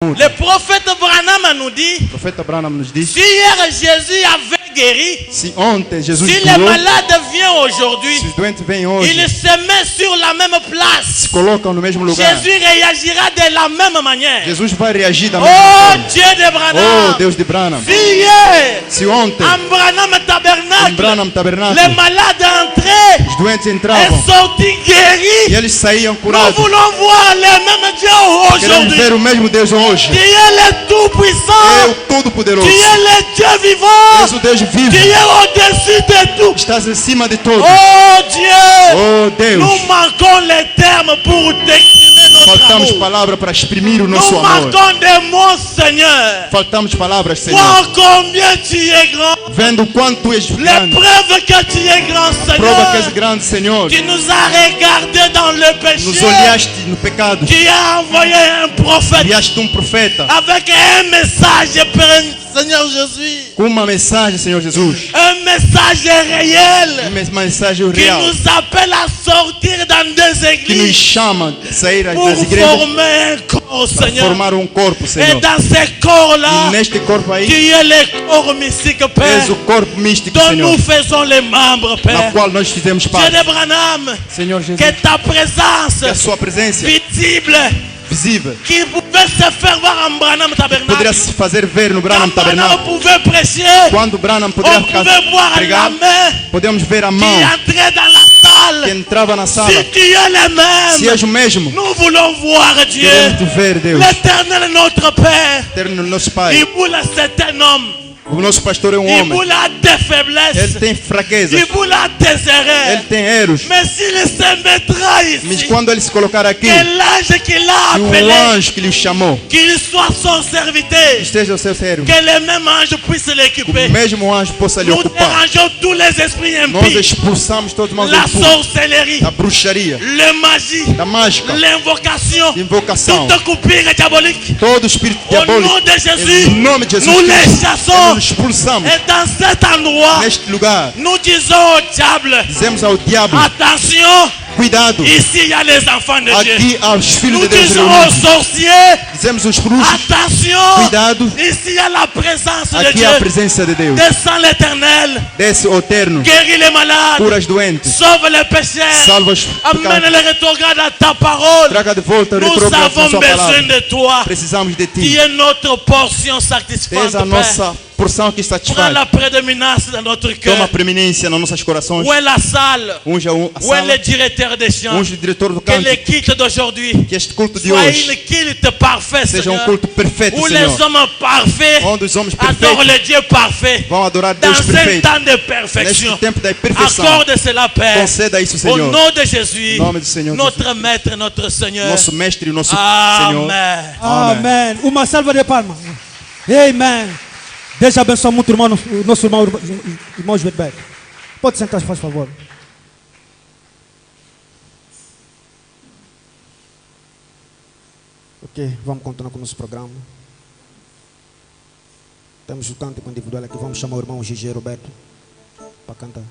Le prophète Branham nous dit, si hier Jésus avait guéri, si les malades viennent aujourd'hui, il se met sur la même place. Jésus réagira de la même manière. Oh Dieu de Branham, si hier, en Branham tabernacle, les malades entraient et sortis guéris. Nous voulons voir le même Dieu aujourd'hui. Tu es le Tout-Puissant. Tu es le Dieu vivant. Tu es au-dessus de tout. Oh Dieu, nous manquons les termes pour t'exprimer notre amour. Nous manquons des mots, Seigneur. Voir combien tu es grand. Les preuves que tu es grand, Seigneur. Tu nous as regardés dans le péché. Tu as envoyé un prophète. Avec un message, Seigneur Jésus. Un message réel. Qui nous appelle à sortir dans des églises. Pour former un corps, Seigneur. Et dans ces corps-là, tu es le corps mystique, Père. Dont nous faisons les membres, Père. Dieu de Branham, que ta présence visible, qui pouvait se faire voir en Branham tabernacle. Quand Branham pouvait prêcher, on pouvait voir la main qui entrait dans la salle. Si tu es le même, nous voulons voir Dieu. L'Éternel est notre Père. Il voulait un homme. O nosso pastor é um homem. Ele tem fraquezas. Ele tem erros. Mas quando ele se colocar aqui, que o anjo que lhe chamou esteja ao seu servo. Que o mesmo anjo possa lhe ocupar. Nós expulsamos todos os maus impulsos, a bruxaria, da mágica, invocação, todo espírito diabólico. Em nome de Jesus, expulsamos. Et dans cet endroit, neste lugar, nous disons dizemos ao diabo, attention, cuidado. Ici il y a les enfants de Aqui Dieu. há os filhos Nous de Deus disons aux reunidos. sorciers, Dizemos aos bruxos, attention, cuidado. ici il y a la présence de Aqui Dieu. há a presença de Deus. Descends l'Éternel, Desce o Eterno, guéris les malades, cura os doentes, sauve les pécheurs, salva os amène pecados, les rétrogrades à ta parole. traga de volta o Nous retrogrado avons na sua besoin palavra. de toi. Precisamos de Tu ti. es notre portion satisfaisante, És a Père. nossa porção que Prends satisfaz. la prédominance dans notre Toma cœur. preeminência nos nossos corações. Où est la salle? Unja a Où est sala, le directeur des chants? unja o diretor do Que canto. le culte d'aujourd'hui Que este culto de soit hoje une culte parfait, seja Seigneur. culto perfeito, Où Senhor. les hommes parfaits Onde os homens adorent perfeitos le Dieu parfait. vão adorar Dans Deus un perfeito. temps de perfection. Neste tempo da perfeição, Accorde cela, Père. conceda isso, Au Senhor. nom de Jésus, Em nome do Senhor notre Jesus. Maître, notre Seigneur. Nosso mestre e nosso Senhor. Amen. Amém. Uma salva de palmas. Amém. Deus abençoe muito o nosso irmão Gilberto. Pode sentar, faz favor. Ok, vamos continuar com o nosso programa. Temos o cântico individual aqui. Vamos chamar o irmão Gigi Roberto para cantar.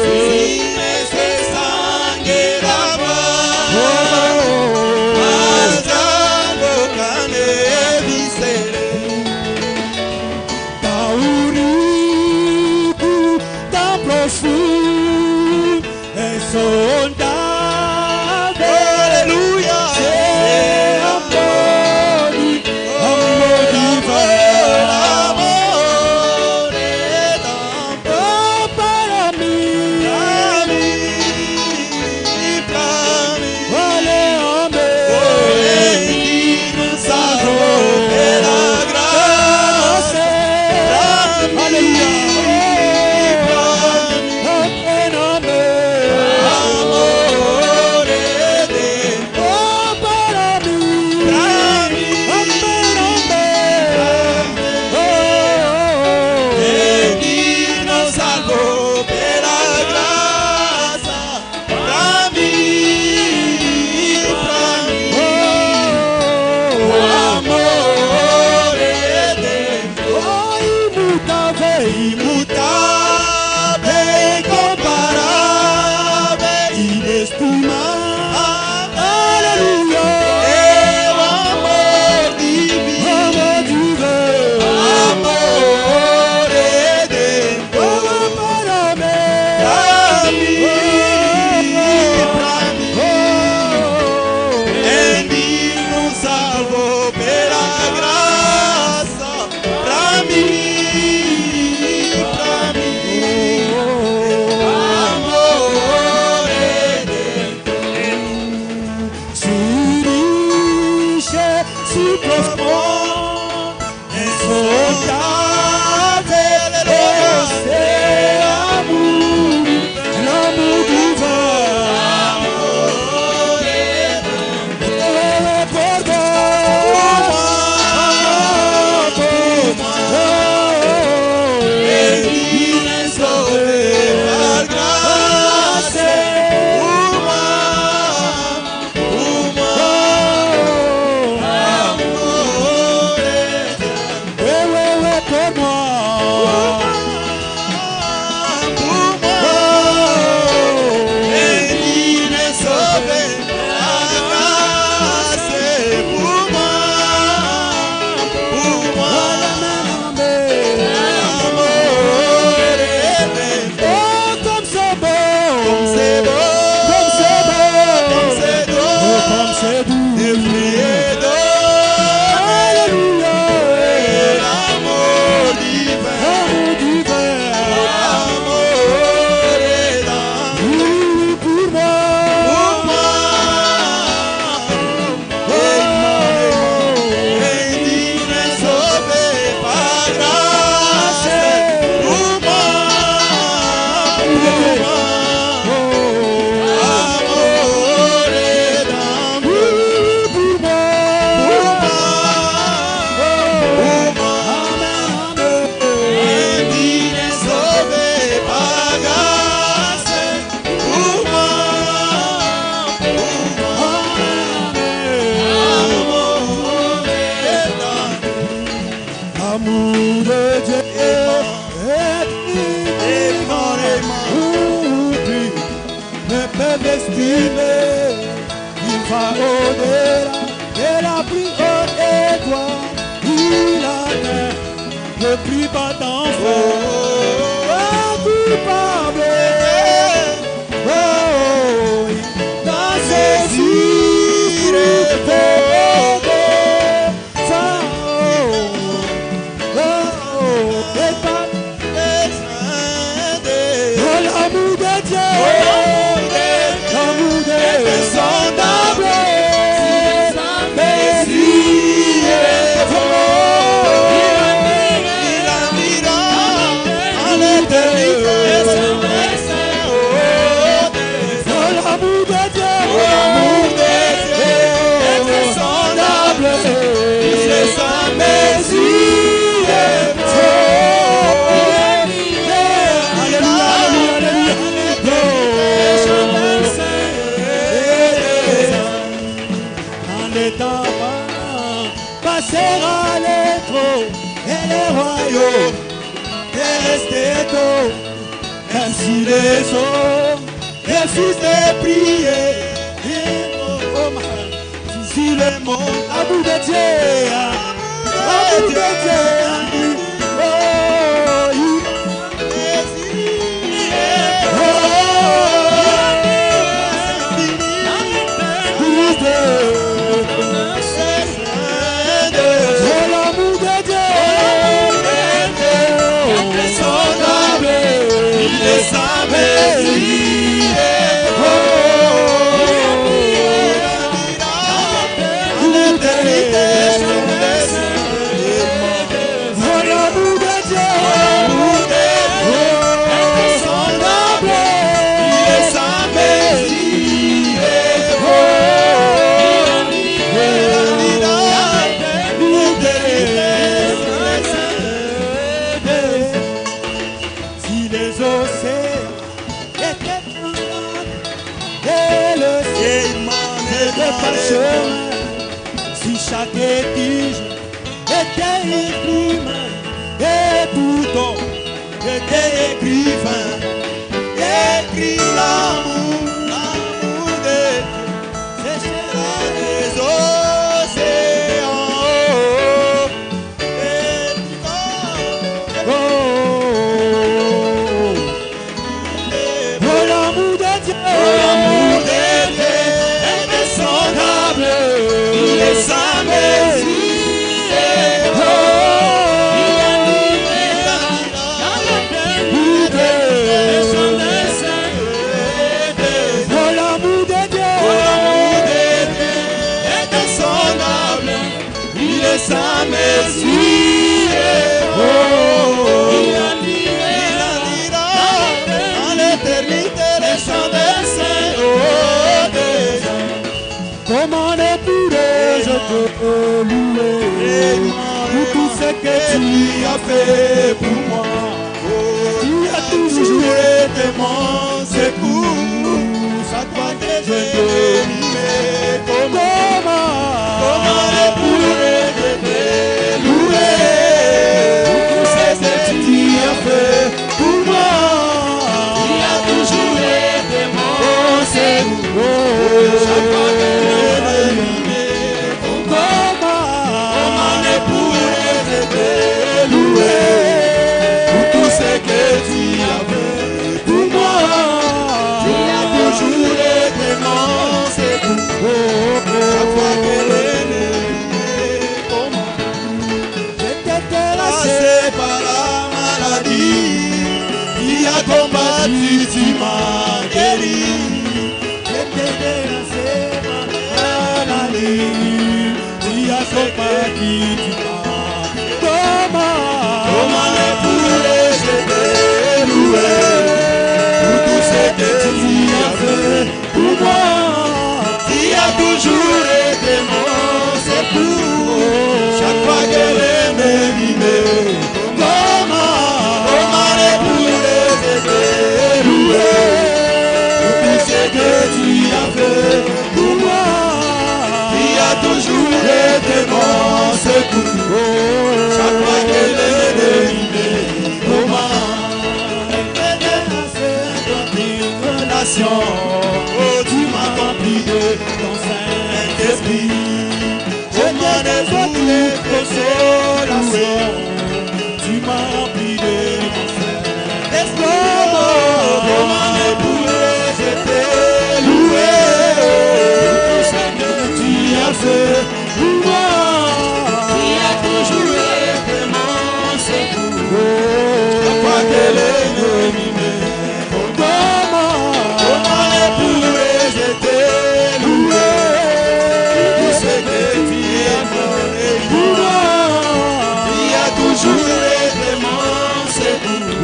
Sin Si chaque tige était une plume et tout pour tout ce que tu as fait pour moi. Tu as toujours été mon secours. Chaque fois que je m'ai comment je pourrais te louer pour tout ce que tu as fait pour moi. Tu as toujours été mon secours. Chaque fois que combattu, tu m'as guéri. J'étais délaissé par la maladie. Tu as combattu, tu m'as comment ne pourrais-je te louer pour tout ce que tu as fait pour moi. Tu as toujours été mon secours. Chaque fois que l'ennemi m'aime, pour moi, qui a toujours été mon secours. Chaque fois que l'ennemi m'aime, comment une relation. Oh, tu m'as rempli de ton Saint-Esprit. Je m'en ai donné consolation. Tu m'as rempli de ton Saint-Esprit. Comment ne pourrais-je te louer pour ce que tu as fait pour moi. Qui a toujours été mon secours. Chaque fois que l'ennemi m'aime, comment ne pourrais-je te louer pour ce que tu as fait pour moi. Qui a toujours été mon secours.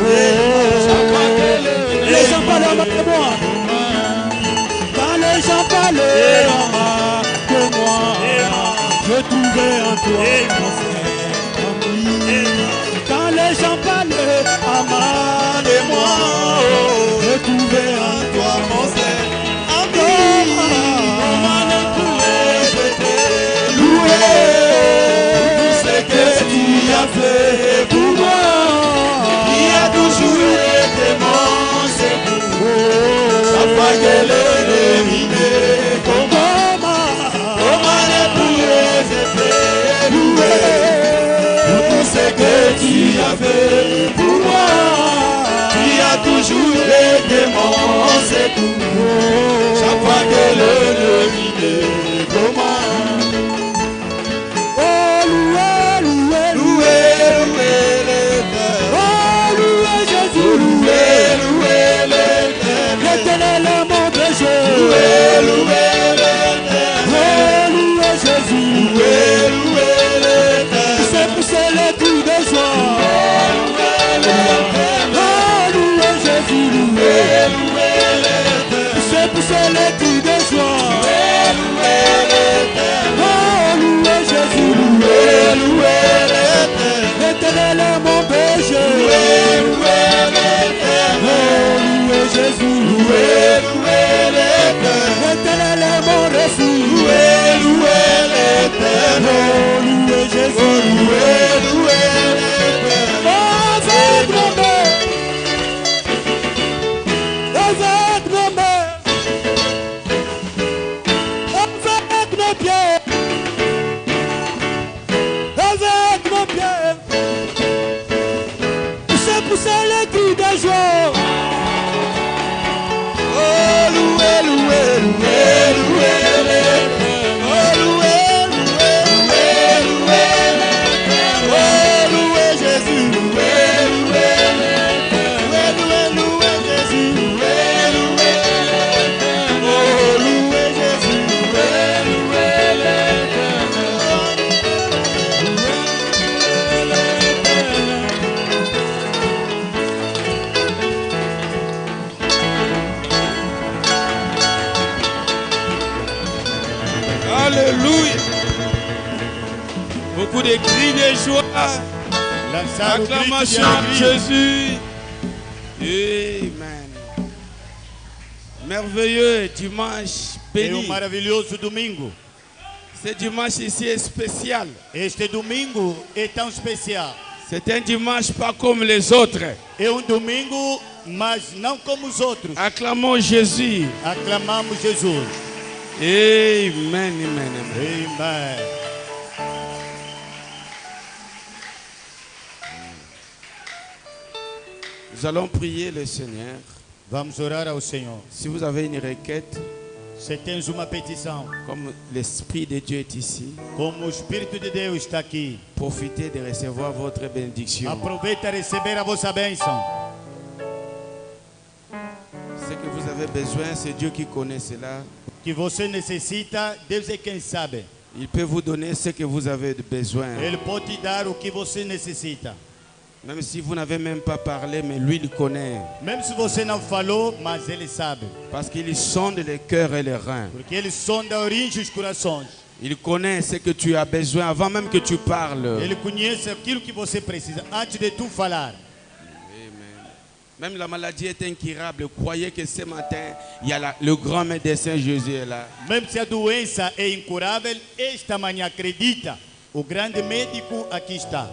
Chaque fois que les gens parlent de moi. Les gens parlaient de moi, je trouvais en toi mon Saint-Ami. Quand les gens parlaient mal de moi, je trouvais en toi mon Saint-Ami. Comment ne pourrais-je te louer pour ce que tu as fait pour moi. Qui a toujours été mon secours. Chaque fois que l'ennemi m'aime, comment ne pourrais-je te louer pour tout ce que tu as fait pour moi. Qui a toujours été mon secours. Chaque fois que l'ennemi m'aime, comment de joie. Acclamation à Jésus. Amen. Merveilleux dimanche béni. Maravilhoso domingo. Ce dimanche ici est spécial. Este domingo é tão especial. C'est un dimanche pas comme les autres. É domingo, mas não como os outros. Acclamons Jésus. Aclamamos Jesus. Amen, amen, amen. Amen. Nous allons prier le Seigneur. Vamos orar ao Senhor. Si vous avez une requête, se tens uma petição, comme l'Esprit de Dieu est ici, como o Espírito de Deus está aqui, profitez de recevoir votre bénédiction. Aproveita receber a vossa bênção. Ce que vous avez besoin, c'est Dieu qui connaît cela. Que você necessita, Deus é quem sabe. Il peut vous donner ce que vous avez besoin. Ele pode te dar o que você necessita. Même si vous n'avez même pas parlé, mais lui il connaît. Même si você não falou, mas ele sabe. Parce qu'il sonde les cœurs et les reins. Porque ele sonda a origem dos corações. Il connaît ce que tu as besoin avant même que tu parles. Ele conhece aquilo que você precisa antes de tu falar. Même la maladie est incurable. Croyez que ce matin, il y a le grand médecin Jésus est là. Même se a doença é incurável, esta manhã acredita. O grande médico aqui está.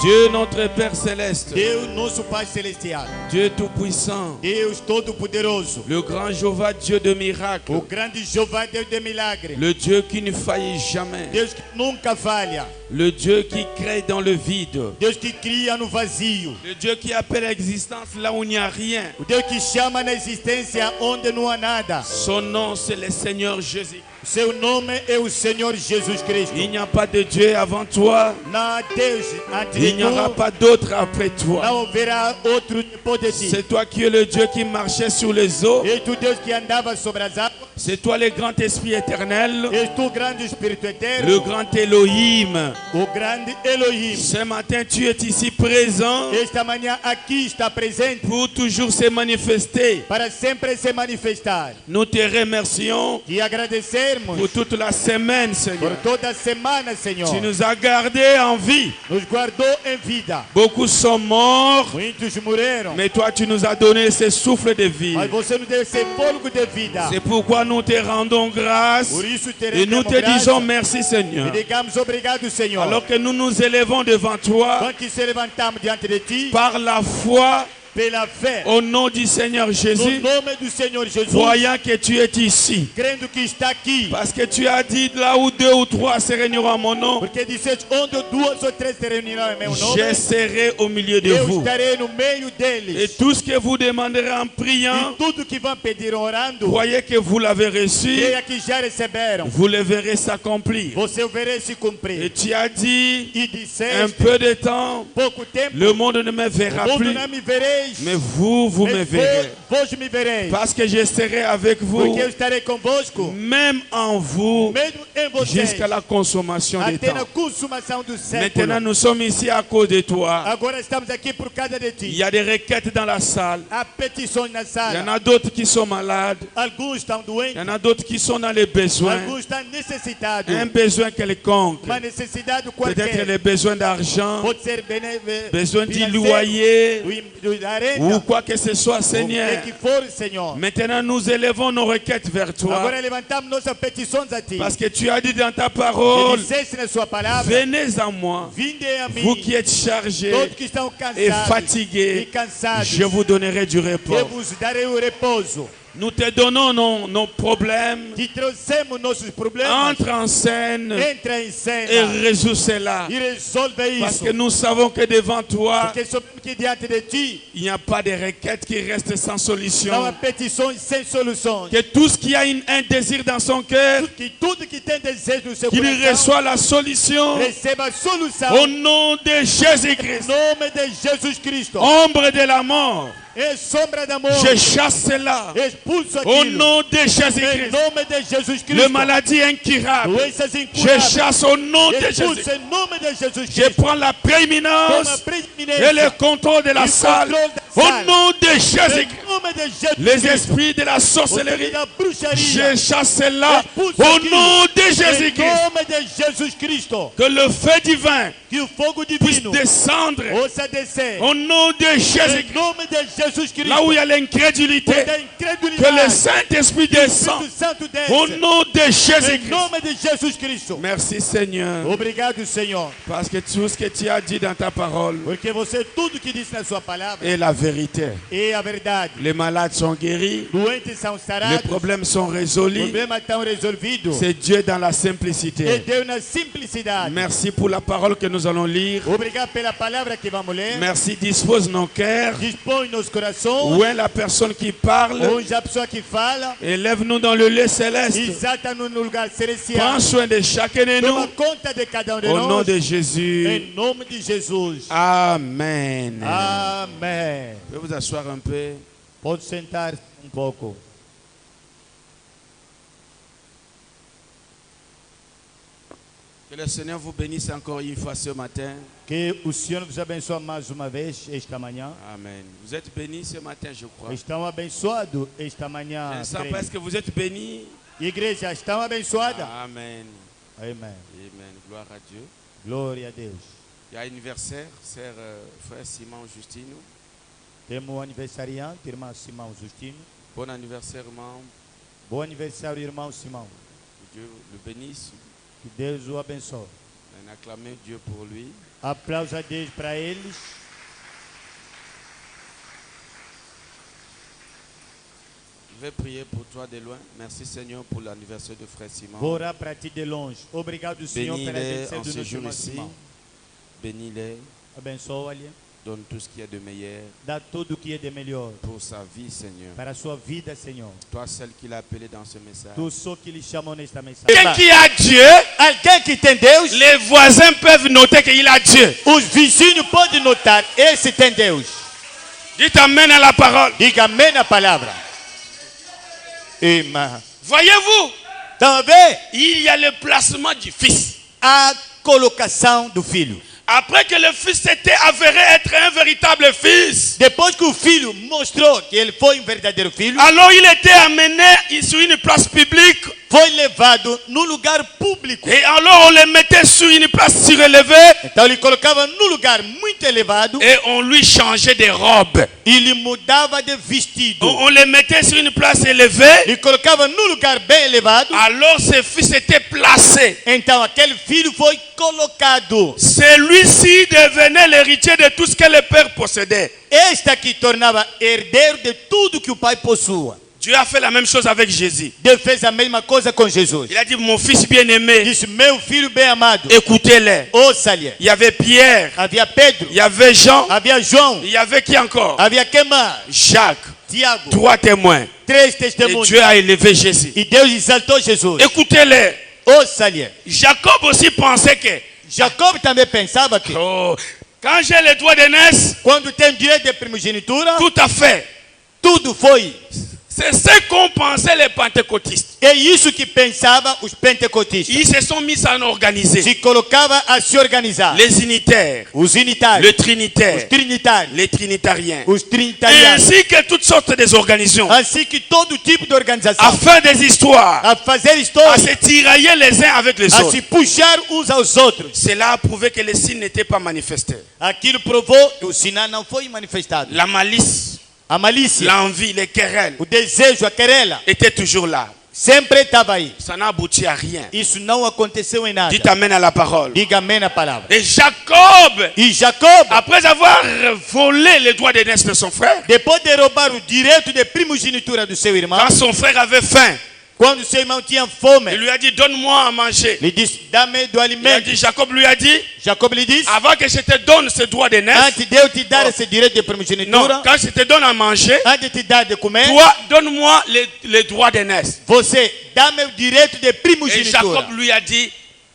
Dieu notre Père céleste, Deus nosso Pai celestial, Dieu tout-puissant, Deus todo-poderoso, le grand Jéhovah, Dieu de miracles, o grande Jeová, Deus de milagre, le Dieu qui ne faillit jamais, Deus que nunca falha, le Dieu qui crée dans le vide, Deus que cria no vazio, le Dieu qui appelle à l'existence là où il n'y a rien, o Deus que chama na existência onde não há nada. Son nom c'est le Seigneur Jésus. Seu nome é o Senhor Jesus Cristo. Il n'y a pas de Dieu avant toi. Il n'y aura pas d'autre après toi. Não haverá outro depois de ti. C'est toi qui es le Dieu qui marchait sur les eaux. És tu Deus que andava sobre as águas. C'est toi le grand esprit éternel. És tu o grande Espírito eterno. Le grand Elohim. O grande Elohim. Ce matin tu es ici présent. Esta manhã aqui está presente. Pour toujours se manifester. Para sempre se manifestar. Nous te remercions. E agradecermos. Pour toute la semaine, Seigneur. Por toda a semana, Senhor. Tu nous as gardés en vie. Nos guardou em vida. Beaucoup sont morts. Muitos morreram. Mais toi tu nous as donné ce souffle de vie. Mas você nos deu esse fôlego de vida. C'est pourquoi nous te rendons grâce. Por isso et nous te disons merci, Seigneur. E digamos obrigado, Senhor. Alors que nous nous élevons devant toi. Quando se levantamos diante de ti. Par la foi. Au nom du Seigneur Jésus, croyant que tu es ici, parce que tu as dit là où 2 ou 3 se réuniront en mon nom, je serai au milieu de vous. Et tout ce que vous demanderez en priant, croyez que vous l'avez reçu, vous le verrez s'accomplir. Et tu as dit, un peu de temps, le monde ne me verra plus, mais vous me verrez. Parce que je serai avec vous, même en vous, jusqu'à la consommation des temps. Maintenant, nous sommes ici à cause de toi. Il y a des requêtes dans la salle. Il y en a d'autres qui sont malades. Il y en a d'autres qui sont dans les besoins. Un besoin quelconque. Peut-être les besoins d'argent, besoin du loyer, ou quoi que ce soit, Seigneur. Maintenant, nous élevons nos requêtes vers toi. Parce que tu as dit dans ta parole, venez à moi, vous qui êtes chargés et fatigués, je vous donnerai du repos. Nous te donnons nos problèmes. Entre en scène et résous cela. Parce que nous savons que devant toi, il n'y a pas de requête qui reste sans solution. Que tout ce qui a un désir dans son cœur, qu'il reçoit la solution. Au nom de Jésus-Christ. Ombre de la mort. Je chasse cela au nom de Jésus-Christ. Le maladie incurable, je chasse au nom de Jésus-Christ. Je prends la prééminence et le contrôle de la salle au nom de Jésus-Christ. Les esprits de la sorcellerie, je chasse cela au nom de Jésus-Christ. Que le feu divin puisse descendre au nom de Jésus-Christ. Là où il y a l'incrédulité, que le Saint-Esprit descende au nom de Jésus-Christ. Merci Seigneur. Parce que tout ce que tu as dit dans ta parole est la vérité. Les malades sont guéris. Les problèmes sont résolus. C'est Dieu dans la simplicité. Merci pour la parole que nous allons lire. Merci, dispose nos cœurs. Où est la personne qui parle? Élève-nous dans le lieu céleste. Prends soin de chacun de nous. Au nom de Jésus. Amen. Amen. Vous pouvez vous asseoir un peu. Pode sentar pouco. Que le Seigneur vous bénisse encore une fois ce matin. Que o Senhor vos abençoe mais uma vez esta manhã. Amen. Vous êtes bénis ce matin, je crois. Estão abençoados esta manhã. Je sens presque que vous êtes bénis. Igreja, estão abençoadas. Amen. Amen. Amen. Gloire à Dieu. Glória a Deus. Il y a un anniversaire, sœur frère Simon Justino. Temos um aniversariante, irmão Simão Justino. Bon anniversaire, irmão. Bom aniversário, irmão Simão. Que Dieu le bénisse. Que Deus o abençoe. On acclame Dieu pour lui. Aplausos a Deus para eles. Je vais prier pour toi de loin. Merci Seigneur pour l'anniversaire de frère Simon. Vou orar para ti de longe. Obrigado, Senhor, pela aniversário do nosso irmão Simão. Bénis-les. Abençoa-lhe. Donne tout ce qui est de meilleur. Dá tudo o que é de melhor. Pour sa vie, Seigneur. Para a sua vida, Senhor. Toi seul qui l'as appelé dans ce message. Tu só que lhe chamou nesta mensagem. Quelqu'un qui a Dieu. Alguém que tem Deus. Les voisins peuvent noter qu'il a Dieu. Os vizinhos podem notar, esse tem Deus. Dites amen à la parole. Diga amém à palavra. Amen. Voyez-vous? Também il y a le placement du fils. A colocação do filho. Après que le fils s'était avéré être un véritable fils. Depois que o filho mostrou que ele foi um verdadeiro filho. Alors il était amené sur une place publique. Foi levado num lugar público. Et alors on le mettait sur une place surélevée. Então ele colocava num lugar muito elevado. Et on lui changeait de robe. Ele mudava de vestido. On le mettait sur une place élevée. Ele colocava num lugar bem elevado. Alors ce fils était placé. Então aquele filho foi colocado. C'est lui Celui-ci devenait l'héritier de tout ce que le père possédait. Este aqui tornava herdeiro de tudo que o pai possua. Dieu a fait la même chose avec Jésus. Deus fez a mesma coisa com Jesus. Il a dit, mon fils bien-aimé, disse, meu filho bem amado, écoutez-les. Ouça-lhe. Il y avait Pierre, havia Pedro, il y avait Jean, havia João, il y avait qui encore? Havia quem mais? Jacques. Tiago. 3 témoins. 3 testemunhas. Et Dieu a élevé Jésus. E Deus exaltou Jesus. Écoutez-les. Ouça-lhe. Jacob aussi pensait que Jacob também pensava que quand j'ai les droits d'aînesse, quando tem direito de primogenitura, tout à fait. Tudo foi. C'est ce qu'ont pensé les pentecôtistes. É isso que pensava os pentecostistas. Ils se sont mis à organiser. Se colocava a se organizar. Les unitaires, os unitários, le trinitaire, os trinitários, les trinitariens, os trinitarianos, ainsi que toutes sortes de organisations. Ainsi que todo tipo de organização. À faire des histoires, a fazer histórias, à se tirailler les uns avec les autres. A se puxar uns aos outros. Cela a prouvé que les signes n'étaient pas manifestés. Aquilo provou que o sinal não foi manifestado. La malice, a malícia, l'envie, les querelles, o desejo, a querela, était toujours là. Sempre estava aí. Ça n'a abouti à rien. Isso não aconteceu em nada. Dites amène à la parole. Diga amém à palavra. Et Jacob, après avoir volé les droits d'aînesse de son frère, depois de roubar o direito de primogenitura do seu irmão, quand son frère avait faim, quando seu irmão tinha fome, il lui a dit donne-moi à manger. Ele disse dá-me do alimento. Jacob lui a dit, Jacob lhe disse, avant que je te donne ce droit d'aînesse, antes de eu te dar esse direito de primogenitura, non, quand je te donne à manger, antes de te dar de comer, toi donne-moi les droits d'aînesse. Você dá-me o direito de primogenitura. Et Jacob lui a dit,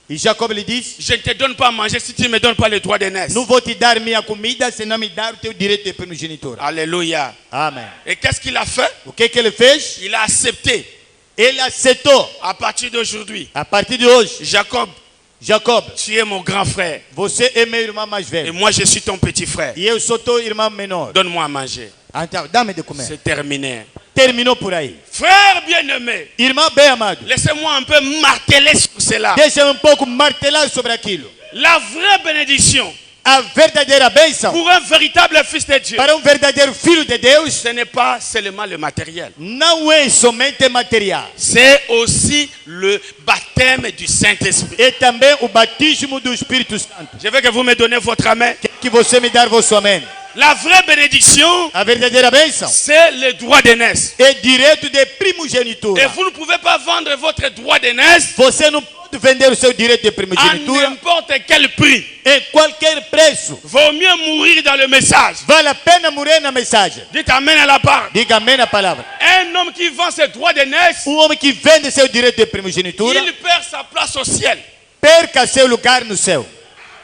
e Jacob lhe disse, je ne te donne pas à manger si tu ne me donnes pas les droits d'aînesse. Não vou te dar minha comida se não me dar o teu direito de primogenitura. Alléluia. Amen. Et qu'est-ce qu'il a fait? O que ele fez? Il a accepté. Ele aceitou. À partir d'aujourd'hui. A partir de hoje. Jacob, tu es mon grand frère. Você é meu irmão mais velho. Et moi je suis ton petit frère. E eu sou teu irmão menor. Donne-moi à manger. Então, dá-me de comer. C'est terminé. Terminou por aí. Frère bien-aimé. Irmão bem amado. Laissez-moi un peu marteler sur cela. Deixa pouco martelar sobre aquilo. La vraie bénédiction. A verdadeira bênção. Pour un véritable fils de Dieu. Para verdadeiro filho de Deus. Ce n'est pas seulement le matériel. Não é somente material. C'est aussi le baptême du Saint-Esprit. E também o batismo do Espírito Santo. Je veux que vous me donnez votre amen. Que você me dar vosso amém. La vraie bénédiction, a verdadeira bênção, c'est le droit d'aînesse. É direito de primogenitura. Et vous ne pouvez pas vendre votre droit d'aînesse. Você não pode vender o seu direito de primogenitura à n'importe quel prix. Em qualquer preço. Vaut mieux mourir dans le message. Vale a pena morrer na mensagem. Dites amém à la parole. Diga amém à palavra. Un homme qui vend ses droits d'aînesse, homem que vende seu direito de primogenitura, il perd sa place au ciel. Perca seu lugar no céu.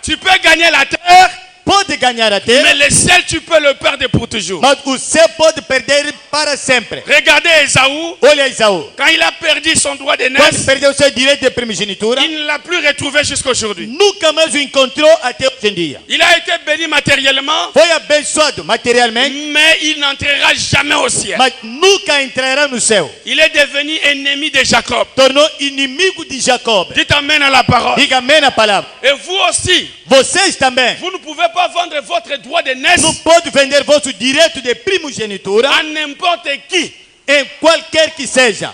Tu peux gagner la terre. Pode ganhar a terra, mais le ciel tu peux le perdre pour toujours. Mas o céu pode perder para sempre. Regardez Esaú. Olha Esaú. Quand il a perdu son droit d'aînesse, quando perdeu seu direito de primogenitura, il ne l'a plus retrouvé jusqu'à aujourd'hui. Nunca mais o encontrou até hoje em dia. Il a été béni matériellement. Foi abençoado materialmente, mais il n'entrera jamais au ciel. Mas nunca entrará no céu. Il est devenu ennemi de Jacob. Tornou inimigo de Jacob. Dites amém à la parole. Diga amém à palavra. Et vous aussi. Vocês também. Vous ne pouvez pas vendre votre droit d'aînesse. Não pode vender vosso direito de primogenitura a n'importe qui. Em qualquer que seja.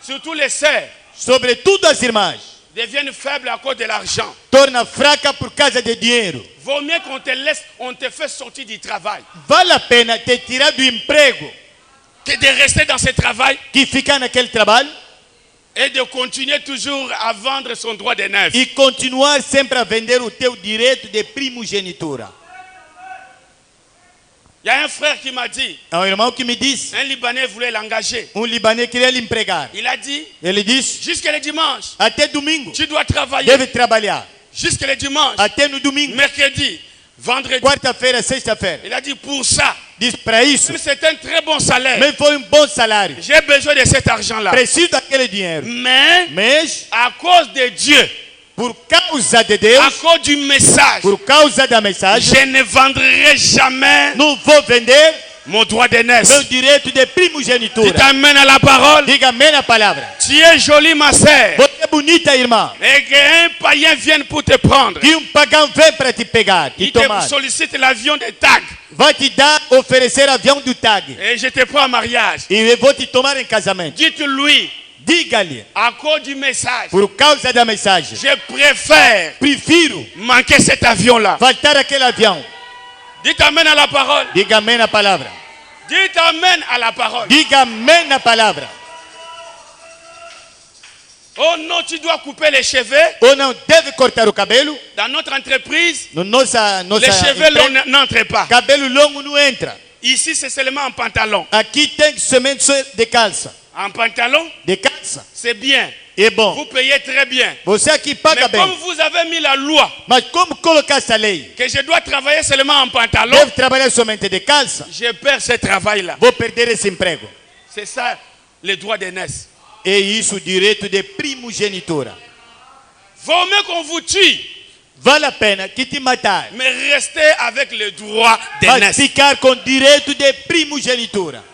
Surtout les sœurs. Sobretudo as irmãs. Deviennent faibles à cause de l'argent. Torna fraca por causa de dinheiro. Vaut mieux qu'on te laisse, on te fait sortir du travail. Vale a pena te tirar do emprego. Que de rester dans ce travail. Que ficar naquele trabalho. Et de continuer toujours à vendre son droit d'aînesse. E continuar sempre a vender o teu direito de primogenitura. Il y a un frère qui m'a dit. Um irmão que me disse. Un Libanais voulait l'engager. Libanais queria lhe empregar. Il a dit. Ele disse. Jusqu'à le dimanche. Até domingo. Tu dois travailler. Deve trabalhar. Jusqu'à le dimanche. Até no domingo. Mercredi. Vendredi. Quarta-feira, sexta-feira. Il a dit pour ça. Diz para isso. C'est un très bon salaire. Mas foi bom salário. J'ai besoin de cet argent-là. Preciso daquele dinheiro. Mais à cause de Dieu. Por causa de Deus. À cause du message. Por causa da mensagem. Je ne vendrai jamais. Não vou vender. Mon droit d'aînesse. Meu direito de primogenitura. Tu t'amènes à la parole. Diga amém à palavra. Tu es jolie, ma sœur. Você é bonita, irmã. Et qu'un païen vienne pour te prendre. Que pagão vem para te pegar, te tomar. Il te sollicite l'avion de TAG. Vai te dar, oferecer avião do TAG. Et je te prends en mariage. E eu vou te tomar em casamento. Dites-lui. Diga-lhe. À cause du message. Por causa da mensagem. Je prefiro manquer cet avion-là. Faltar aquele avião. Dites amen à la parole. Diga amém na palavra. Dites amen à la parole. Diga amém na palavra. Oh non, tu dois couper les cheveux. Ou não deve cortar o cabelo. Dans notre entreprise, les cheveux n'entrent pas. Cabelo longo não entra. Ici, c'est seulement en pantalon. Aqui tem que somente de calça. En pantalon? De calça. C'est bien. É bom. Vous payez très bien. Você aqui paga bem. Comme vous avez mis la loi. Mas como colocar essa lei? Que je dois travailler seulement en pantalon. Devo trabalhar somente de calça. Je perds ce travail-là. Vou perder esse emprego. C'est ça le droit d'aînesse. É isso o direito de primogenitura. Vaut mieux qu'on vous tue. Vale a pena que te matar. Mais restez avec le droit d'aînesse. Mas ficar com direito de primogenitura.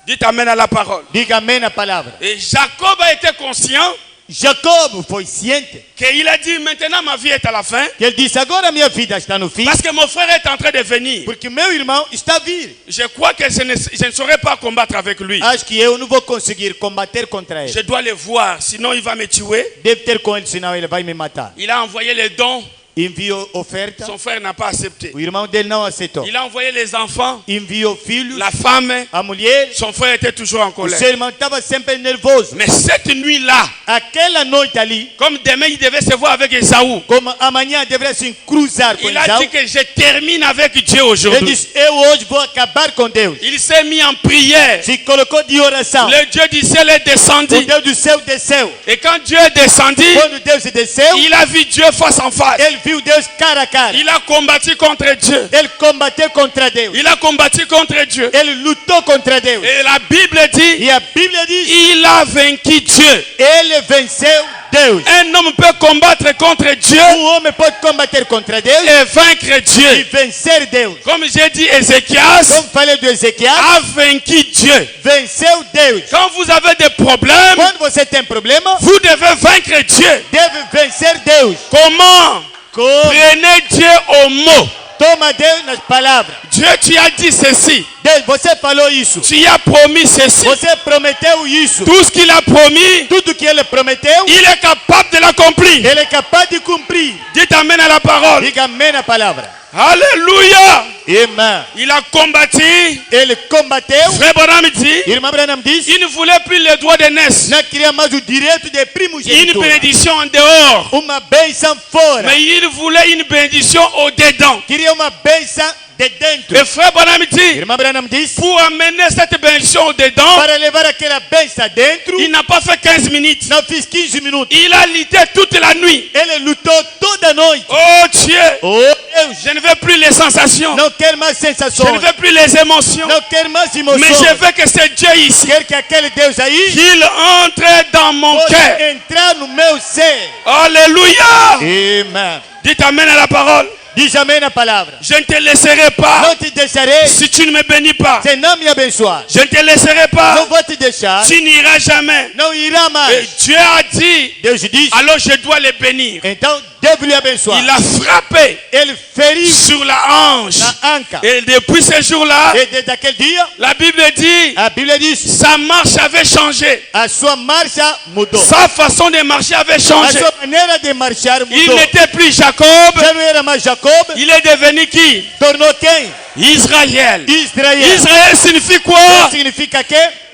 Dites amen à la parole. Diga amém à palavra. Et Jacob a été conscient. Jacob foi ciente. Qu'il a dit maintenant ma vie est à la fin. Que ele disse agora minha vida está no fim. Parce que mon frère est en train de venir. Porque meu irmão está a vir. Je crois que je ne saurais pas combattre avec lui. Acho que eu não vou conseguir combater contra ele. Je dois le voir, sinon il va me tuer. Devo ter com ele, senão ele vai me matar. Il a envoyé les dons. Enviou oferta. Son frère n'a pas accepté. O irmão dele não aceitou. Il a envoyé les enfants. Enviou filhos. La femme. A mulher. Son frère était toujours en colère. O seu irmão estava sempre nervoso. Mais cette nuit-là, aquela noite ali, comme demain il devait se voir avec Esaú, como amanhã deveria se cruzar com Esaú, il a dit que je termine avec Dieu aujourd'hui. Ele disse, eu hoje vou acabar com Deus. Il s'est mis en prière. Se colocou de oração. Le Dieu du ciel est descendu. O Deus do céu desceu. Et quand Dieu est descendu, quando Deus desceu, il a vu Dieu face en face. Ele viu Deus cara a cara. Il a combattu contre Dieu. Ele combateu contra Deus. Il a combattu contre Dieu. Ele lutou contra Deus. Et la Bible dit, e a Bíblia diz, il a vaincu Dieu. Ele venceu Deus. Un homme peut combattre contre Dieu. Homem pode combater contra Deus et vaincre Dieu. E vencer Deus. Comme j'ai dit, Ézéchias como falei do Ezequiel, a vaincu Dieu. Venceu Deus. Quand vous avez des problèmes, quando você tem problema, vous devez vaincre Dieu. Deve vencer Deus. Comment? Prenez Dieu au mot. Toma Deus nas palavras. Dieu, tu as dit ceci. Deus, você falou isso. Tu as promis ceci. Você prometeu isso. Tout ce qu'il a promis, tudo que ele prometeu, il est capable de l'accomplir. Ele é capaz de cumprir. Dites amen à la parole. Diga amém na palavra. Alléluia. Amen. Il a combattu. Ele combateu. Frère Branham dit. Irmã Branham diz. Il ne voulait plus le droit d'aînesse. Não queria mais o direito de primogenitura. Une bénédiction en dehors. Uma bênção fora. Mais il voulait une bénédiction au dedans. Queria uma bênção de dentro. Et frère Branham dit. Irmã Branham diz. Pour amener cette bénédiction au dedans. Para levar aquela bênção dentro. Il n'a pas fait 15 minutes. Não fiz 15 minutos. Il a lutté toute la nuit. Ele lutou toda a noite. Oh Dieu. Oh Deus. Je ne veux plus les sensations. Não quero mais sensações. Je ne veux plus les émotions. Não quero mais emoções. Mais je veux que ce Dieu ici. Quero que aquele Deus aí. Qu'il entre dans mon cœur. Entrar no meu ser. Alléluia. Amen. Dites amen à la parole. Diz amém na palavra. Je ne te laisserai pas. Não te deixarei. Si tu ne me bénis pas. Se não me abençoar. Je ne te laisserai pas. Não vou te deixar. Tu n'iras jamais. Não irá mais. Et Dieu a dit. Deus diz. Alors je dois les bénir. Então devo lhe abençoar. Il a frappé. Ele feriu sur la hanche. Na anca. Et depuis ce jour-là. E desde aquele dia. La Bible dit. A Bíblia diz. Sa marche avait changé. A sua marcha mudou. Sa façon de marcher avait changé. A sua maneira de marchar mudou. Il n'était plus Jacob. Já não era mais Jacob. Il est devenu qui? Tornou quem? Israël. Israël. Israël signifie quoi? Significa que?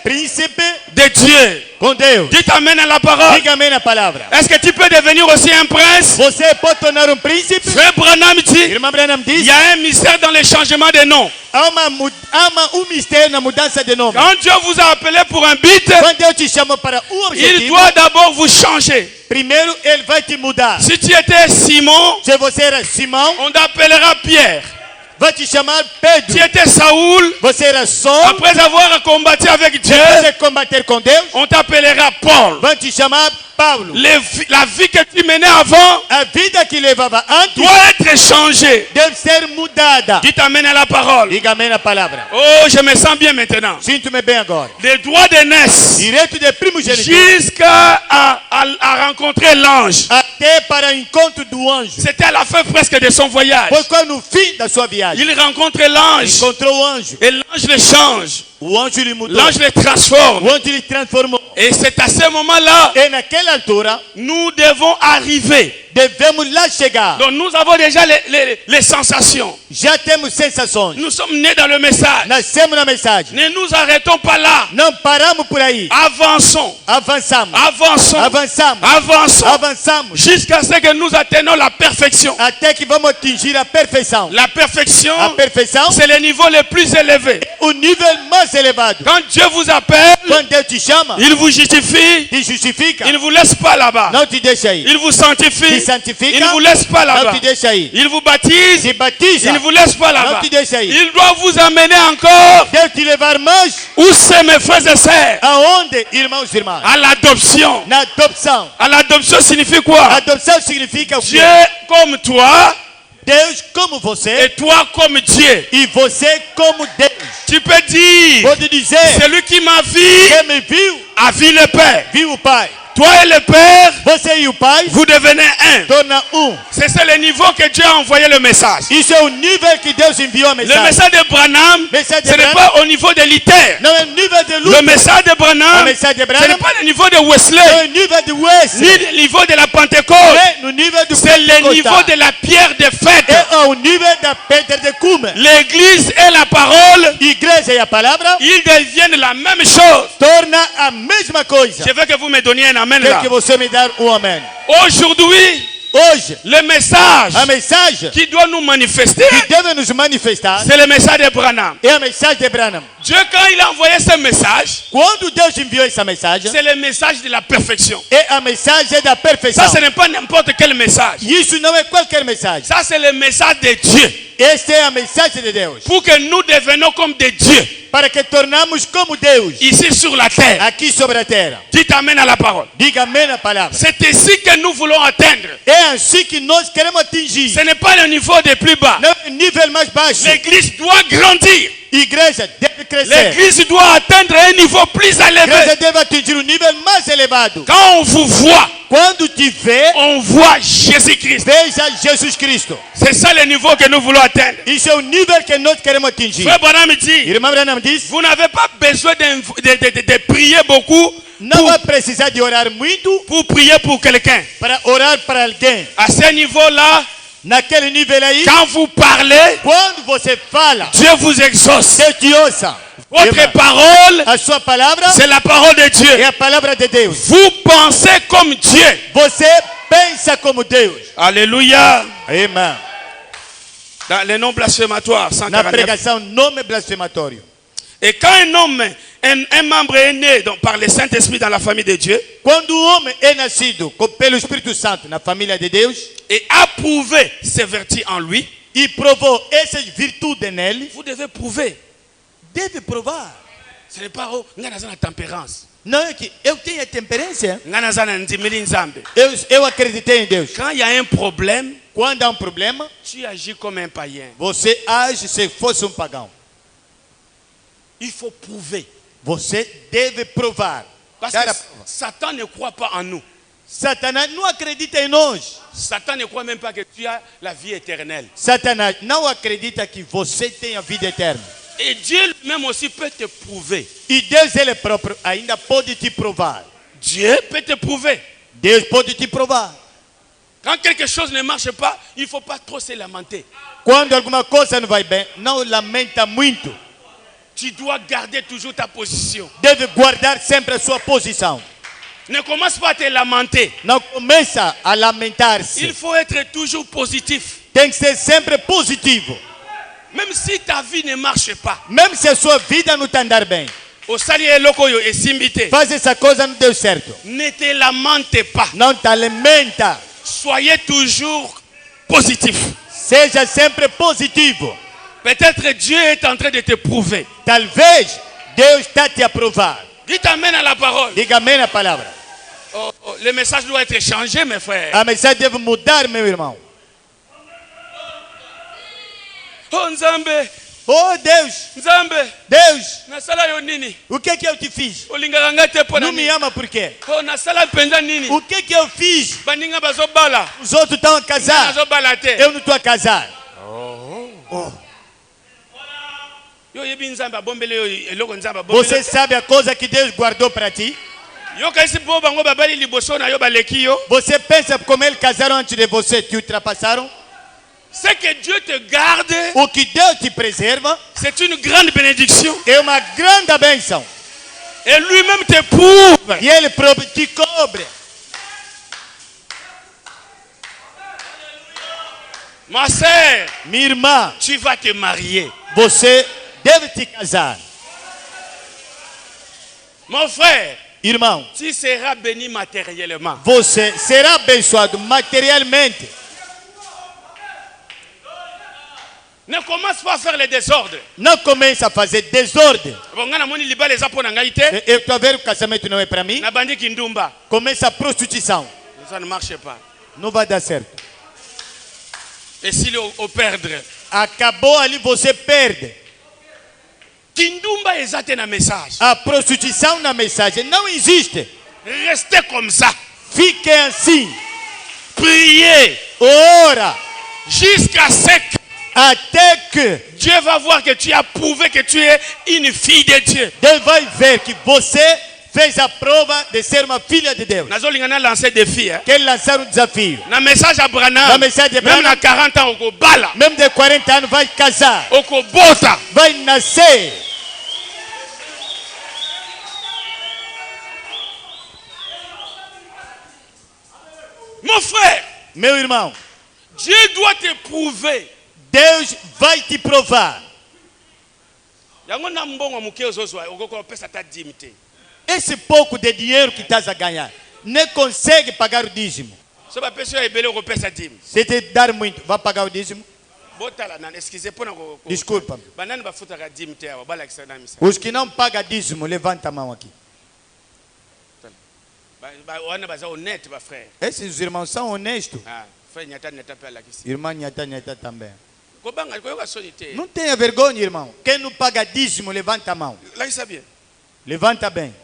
Príncipe de Dieu. Com Deus. Dites amen à la parole. Diga amém na palavra. Est-ce que tu peux devenir aussi un prince? Você pode tornar príncipe? Frère Branham dit. Irmã Branham diz. Il y a un mystère dans le changement de nom. Há mistério na mudança de nome. Quand Dieu vous a appelé pour un but, quando Deus te chama para objetivo, il doit d'abord vous changer. Primeiro ele vai te mudar. Si tu étais Simon, se você era Simão, on t'appellera Pierre. Vai te chamar Pedro. Tu étais Saúl. Você era Saul. Après avoir combattu avec Dieu, combater com Deus, on t'appellera Paul. Vai te chamar la vie que tu menais avant doit être changée. Tu t'amènes à la parole. Oh, je me sens bien maintenant. Les droits d'aînesse jusqu'à rencontrer l'ange. C'était à la fin presque de son voyage. Il rencontre l'ange. Et l'ange le change. L'ange le transforme. Et c'est à ce moment-là nous devons arriver. Donc nous avons déjà les sensations. Nous sommes nés dans le message. Ne nous arrêtons pas là. Avançons. Avançons. Jusqu'à ce que nous atteignons la perfection. La perfection, c'est le niveau le plus élevé. Quand Dieu vous appelle, il vous justifie. Il ne vous laisse pas là-bas. Il vous sanctifie. Il ne vous laisse pas là-bas. Il vous baptise. Il ne vous laisse pas là-bas. Il doit vous amener encore. Où c'est, mes frères et sœurs? À l'adoption. À l'adoption signifie quoi? Dieu comme toi. Et toi comme Dieu. Tu peux dire, celui qui m'a vu a vu le Père. Toi et le Père, vous devenez un. C'est le niveau que Dieu a envoyé le message. Le message de Branham, ce n'est pas au niveau de Luther. Le message de Branham, ce n'est pas le niveau de Wesley, ni le niveau de la Pentecôte. C'est le niveau de la pierre de fête. L'église et la parole, ils deviennent la même chose. Je veux que vous me donniez un amen là. Aujourd'hui, le message qui doit nous manifester, c'est le message de Branham. Dieu, quand il a envoyé ce message, c'est le message de la perfection. Ça, ce n'est pas n'importe quel message. Ça, c'est le message de Dieu. Pour que nous devenions comme des dieux. Ici sur la terre. Dites amen à la parole. C'est ici que nous voulons atteindre. Ce n'est pas le niveau des plus bas. L'église doit grandir. L'église doit atteindre un niveau plus élevé. Quand on vous voit, on voit Jésus-Christ. C'est ça le niveau que nous voulons atteindre. Frère Branham dit, vous n'avez pas besoin de prier beaucoup pour prier pour quelqu'un. À ce niveau-là, quand vous parlez, Dieu vous exauce. Votre parole, c'est la parole de Dieu. Vous pensez comme Dieu. Alléluia. Amen. Dans les noms blasphématoires, 149. Et quand un membre est né par le Saint-Esprit dans la famille de Dieu, et a prouvé ses vertus en lui, vous devez prouver. Ce n'est pas la tempérance. Quand il y a un problème, tu agis comme un païen. Il faut prouver. Parce que Satan ne croit pas en nous. Satan ne croit même pas que tu as la vie éternelle. Et Dieu même aussi peut te prouver. Dieu peut te prouver. Quand quelque chose ne marche pas, il ne faut pas trop se lamenter. Tu dois garder toujours ta position. Ne commence pas à te lamenter. Il faut être toujours positif. Même si ta vie ne marche pas. Ne te lamente pas. Soyez toujours positif. Peut-être Dieu est en train de te prouver. Dites amen à la parole. Le message doit être changé, mes frères. A mensagem deve mudar, meu irmão. Oh Nzambe. Oh Deus. Nzambe. Deus. Nasala yo nini? O que eu te fiz? Não me ama por quê? Oh nasala penza nini? O que eu fiz? Baninga bazobala. Os outros estão a casar. Eu não estou a casar. Você sabe a coisa que Deus guardou para ti? Você pensa como eles casaram antes de você, te ultrapassaram? C'est que Dieu te garde. O que Deus te preserva. C'est une grande bénédiction. É uma grande bênção. Et lui-même te prouve. E ele te cobre. Ma sœur, minha irmã, tu vas te marier. Você deve te casar. Mon frère, irmão, tu seras béni matériellement. Você será abençoado materialmente. Ne commence pas à faire le désordre. Não comece a fazer desordem. Eu estou a ver o casamento não é para mim. Começa a prostituição. Ça ne marche pas. Não vai dar certo. Et s'il o perdre, acabou ali, você perde. Kindumba exate na message. A prostituição na mensagem não existe. Restez comme ça. Fiquem assim. Priez. Ora. Jusqu'à ce que até que Dieu va voir que tu as prouvé que tu es une fille de Dieu. Deus vai ver que você fez a prova de ser uma filha de Deus. Nazolingana lancer défi. Quer lançar um desafio. Na mensagem Abraham. Na mensagem de Abraham. Même na 40 ans oko bala. Même de 40 anos vai casar. Oko bota. Vai nascer. Mon frère. Meu irmão. Dieu doit te prouver. Deus vai te provar. Esse pouco de dinheiro que estás a ganhar, nem consegue pagar o dízimo. Se te dar muito, vai pagar o dízimo? Desculpa. Os que não pagam dízimo, levanta a mão aqui. Esses irmãos são honestos. Irmã Nhata também. Não tenha vergonha, irmão. Quem não paga dízimo, levanta a mão. Levanta bem.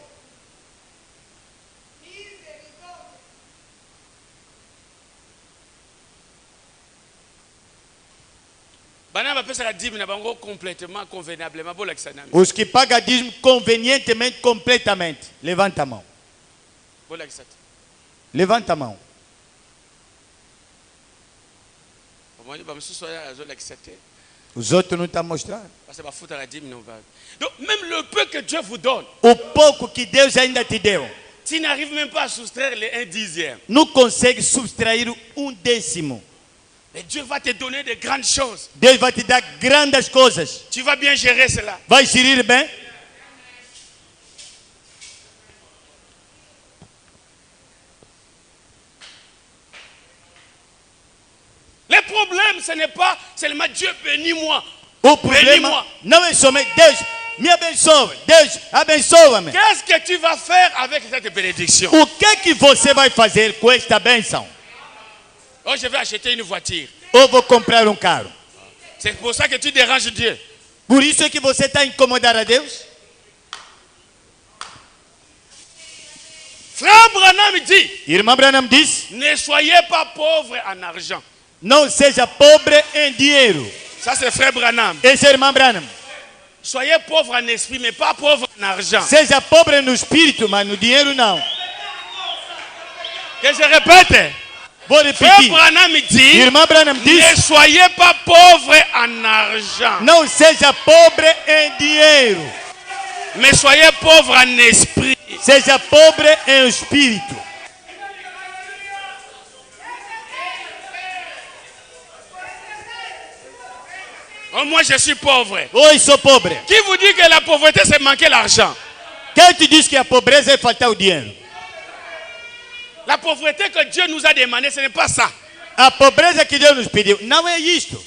Os que pagam dízimo convenientemente, completamente. Levanta a mão. Levanta a mão. Os outros não estão mostrando. Donc même le peu que Dieu vous donne. O pouco que Deus ainda te deu. Tu n'arrives même pas à soustraire les 1/10. Não consegue subtrair 1/10. Et Dieu va te donner de grandes choses. Deus vai te dar grandes coisas. Tu vas bien gérer cela. Vai gerir bem? Le problème, ce n'est pas seulement Dieu bénis-moi. O problema não é somente Deus me abençoe. Deus abençoa-me. Qu'est-ce que tu vas faire avec cette bénédiction? O que você vai fazer com esta bênção? Oh, je vais acheter une voiture. Ou vou comprar um carro. C'est pour ça que tu déranges Dieu. Por isso é que você está a incomodar a Deus? Frère Branham dit. Irmã Branham diz. Ne soyez pas pauvres en argent. Não seja pobre em dinheiro. Ça c'est frère Branham. Esse é irmã Branham. Soyez pauvre en esprit, mais pas pauvre en argent. Seja pobre no espírito, mas no dinheiro não. Que je répète. Vou repetir. Frère Branham dit. Irmã Branham diz. Ne soyez pas pauvre en argent. Não seja pobre em dinheiro. Mais soyez pauvre en esprit. Seja pobre em espírito. Oh, moi je suis pauvre. Oi, sou pobre. Qui vous dit que la pauvreté c'est manquer l'argent? Quem te diz que a pobreza é faltar o dinheiro? La pauvreté que Dieu nous a demandé, ce n'est pas ça. A pobreza que Deus nos pediu não é isto.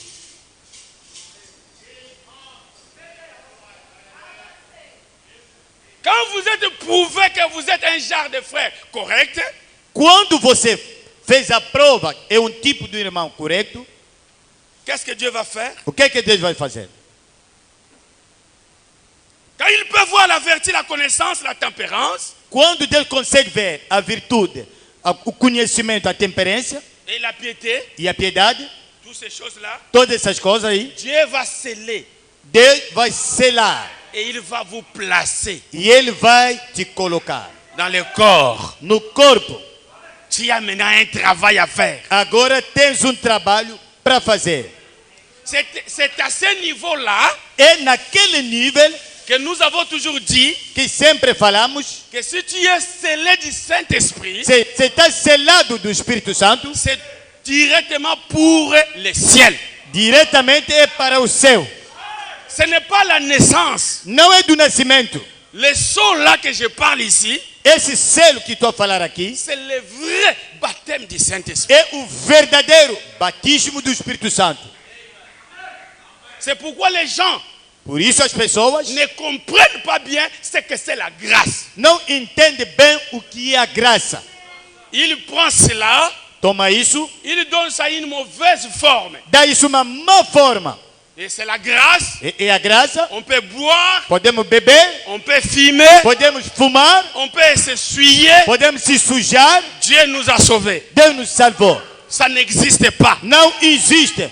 Quand vous êtes prouvé que vous êtes un genre de frère correct, quando você fez a prova é tipo de irmão correto, qu'est-ce que Dieu va faire? O que Deus vai fazer? Quand il peut voir la vertu, la connaissance, la tempérance, quando Deus consegue ver a virtude, o conhecimento, a temperança et la piété, e a piedade, toutes ces choses-là, todas essas coisas aí, Dieu va sceller. Deus vai selar. Et il va vous placer. E ele vai te colocar dans le corps. No corpo. Tu as maintenant un travail à faire. Agora tens trabalho para fazer. C'est à ce niveau-là naquele nível que nous avons toujours dit que sempre falamos que si tu es scellé du Saint-Esprit, você está selado do Espírito Santo, c'est directement pour le ciel. Diretamente é para o céu. Ce n'est pas la naissance. Não é do nascimento. Le sceau là que je parle ici, esse selo que estou a falar aqui, c'est le vrai baptême du Saint-Esprit. É o verdadeiro batismo do Espírito Santo. C'est pourquoi les gens Por isso as pessoas ne comprennent pas bien ce que c'est la grâce. Não entendem bem o que é a graça. Il prend cela, toma isso, il donne ça une mauvaise forme. Dá isso uma má forma. Et c'est la grâce. E a graça. On peut boire. Podemos beber. On peut fumer. Podemos fumar. On peut s'essuyer. Podemos se sujar. Dieu nous a sauvés. Deus nos salvou. Ça n'existe pas. Não existe.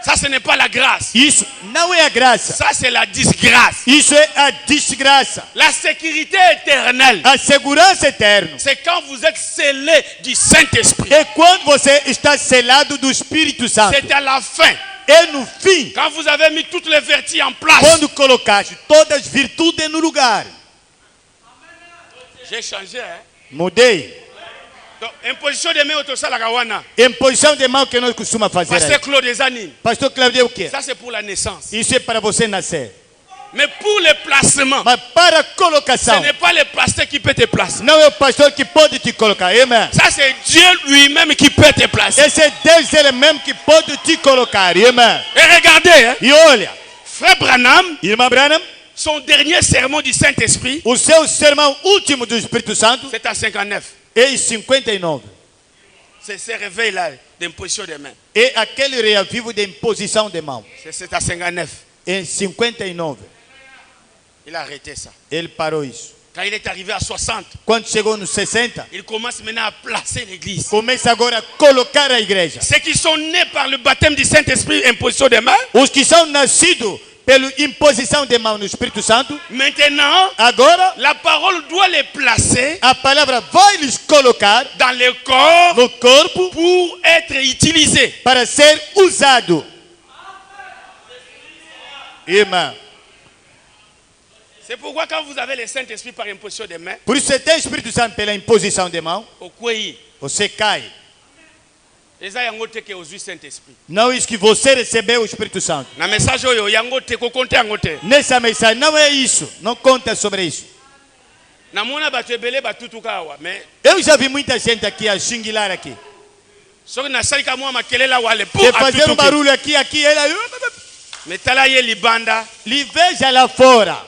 Ça, ce n'est pas la grâce. Isso não é a graça. Ça, c'est la disgrâce. Isso é a desgraça. La sécurité éternelle. A segurança eterna. C'est quand vous êtes scellé du Saint-Esprit. É quando você está selado do Espírito Santo. C'est à la fin. É no fim. Quand vous avez mis toutes les vertus en place. Quando colocaste todas as virtudes no lugar. J'ai changé, hein? Mudei. Donc, imposition de main autosala kawana. Imposição de mão que nós costumamos fazer. Pasteur Claude Zanine. Pastor Claudio o quê? Ça c'est pour la naissance. Isso é para você nascer. Mais pour le placement, mas para a colocação, ce n'est pas le pasteur qui peut te placer. Não é o pastor que pode te colocar. Amen. Ça c'est Dieu lui-même qui peut te placer. Esse é Deus ele mesmo que pode te colocar. Amen. Et regardez, hein? E olha, Frère Branham, irmã Branham, son dernier sermon du Saint-Esprit, o seu sermão último do Espírito Santo, c'est en 59. É em 59. C'est ce réveil-là d'imposition de main. É aquele reavivo de imposição de mão. C'est à 59. Em 59. Il a arrêté ça. Ele parou isso. Quand il est arrivé à 60, quando chegou nos 60, il commence maintenant à placer l'église. Começa agora a colocar a igreja. Ceux qui sont nés par le baptême du Saint-Esprit, imposition de main. Os que são nascidos pela imposição de mão no Espírito Santo. Maintenant, agora, la parole doit les placer. A palavra vai lhes colocar dans le corps, no corpo, pour être utilisé. Para ser usado. Irmã. C'est pourquoi quand vous avez le Saint-Esprit par imposition de main, por isso você tem o Espírito Santo pela imposição de mão, você cai. Não é isso que você recebeu o Espírito Santo. Nessa mensagem não é isso. Não conta sobre isso. Eu já vi muita gente aqui a xinguilar aqui. E fazer um barulho aqui, ela... Lhe veja lá fora.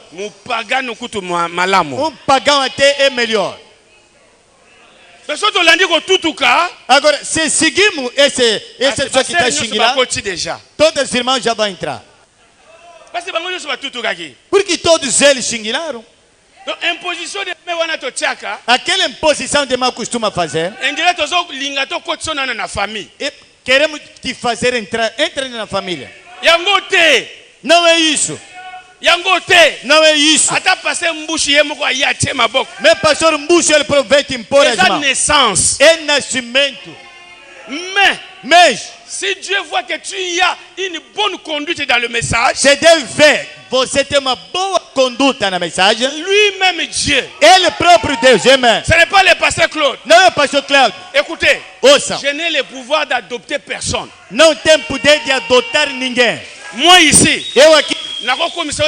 Pagão até é melhor. Agora, se seguimos esse pessoa que está xingando, todos os irmãos já vão entrar. Porque todos eles xingaram. Aquela imposição de mão costuma fazer. Queremos te fazer entrar na família. Não é isso. Não é isso. Meu pastor Mbushi ele aproveita e impor as mãos. É nascimento. Mas si Dieu voit que tu as une bonne conduite dans le message, se Deus vê você tem uma boa conduta na mensagem, lui-même Dieu, ele próprio Deus, amen. Ce n'est pas le pasteur Claude. Não é o pastor Claude. Écoutez, ouça. Je n'ai le pouvoir d'adopter personne. Não tem poder de adotar ninguém. Moi ici, eu aqui, não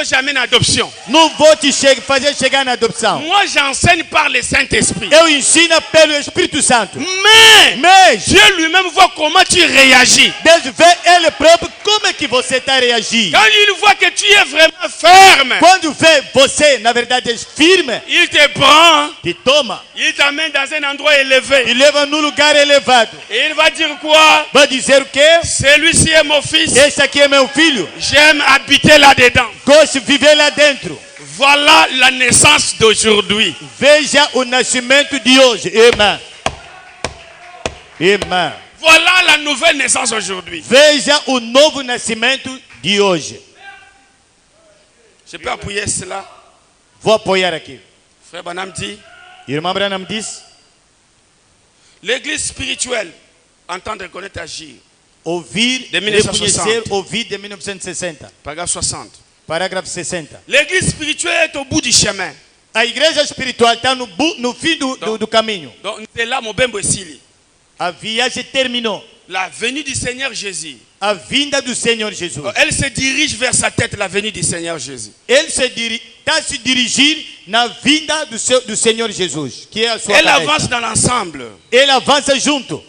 jamais na adoption. Não vou te fazer chegar na adopção. Moi j'enseigne par le Saint-Esprit. Eu ensino pelo Espírito Santo. Mais Dieu lui-même voit comment tu réagis. Deus vê ele próprio como é que você está a reagir? Quand il voit que tu es vraiment ferme, quando vê você, na verdade, é firme, il te prend, te toma, il t'amène dans un endroit élevé. E leva num lugar elevado. Et il va dire quoi? Vai dizer o quê? Celui-ci est mon fils. Esse aqui é meu filho. J'aime habiter là-dedans. Gosto de viver lá dentro. Voilà la naissance d'aujourd'hui. Veja o nascimento de hoje. Amen. Amen. Voilà la nouvelle naissance aujourd'hui. Veja o novo nascimento de hoje. Je peux appuyer cela? Vou apoiar aqui. Frère Branham dit, Irmão Branham diz, l'église spirituelle entend reconnaître agir. Ouvir, reconhecer, ouvir de 1960. Paragraphe 60. Parágrafo 60. L'église spirituelle est au bout du chemin. A igreja espiritual está no fim do caminho. Donc c'est là mon bembo esili. A viagem terminou. La venue du Seigneur Jésus. A vinda do Senhor Jesus. Elle se dirige vers sa tête, la venue du Seigneur Jésus. Ele está se dirigir na vinda do Senhor Jesus, que é a sua Elle cabeça. avance dans l'ensemble. Ele avança junto.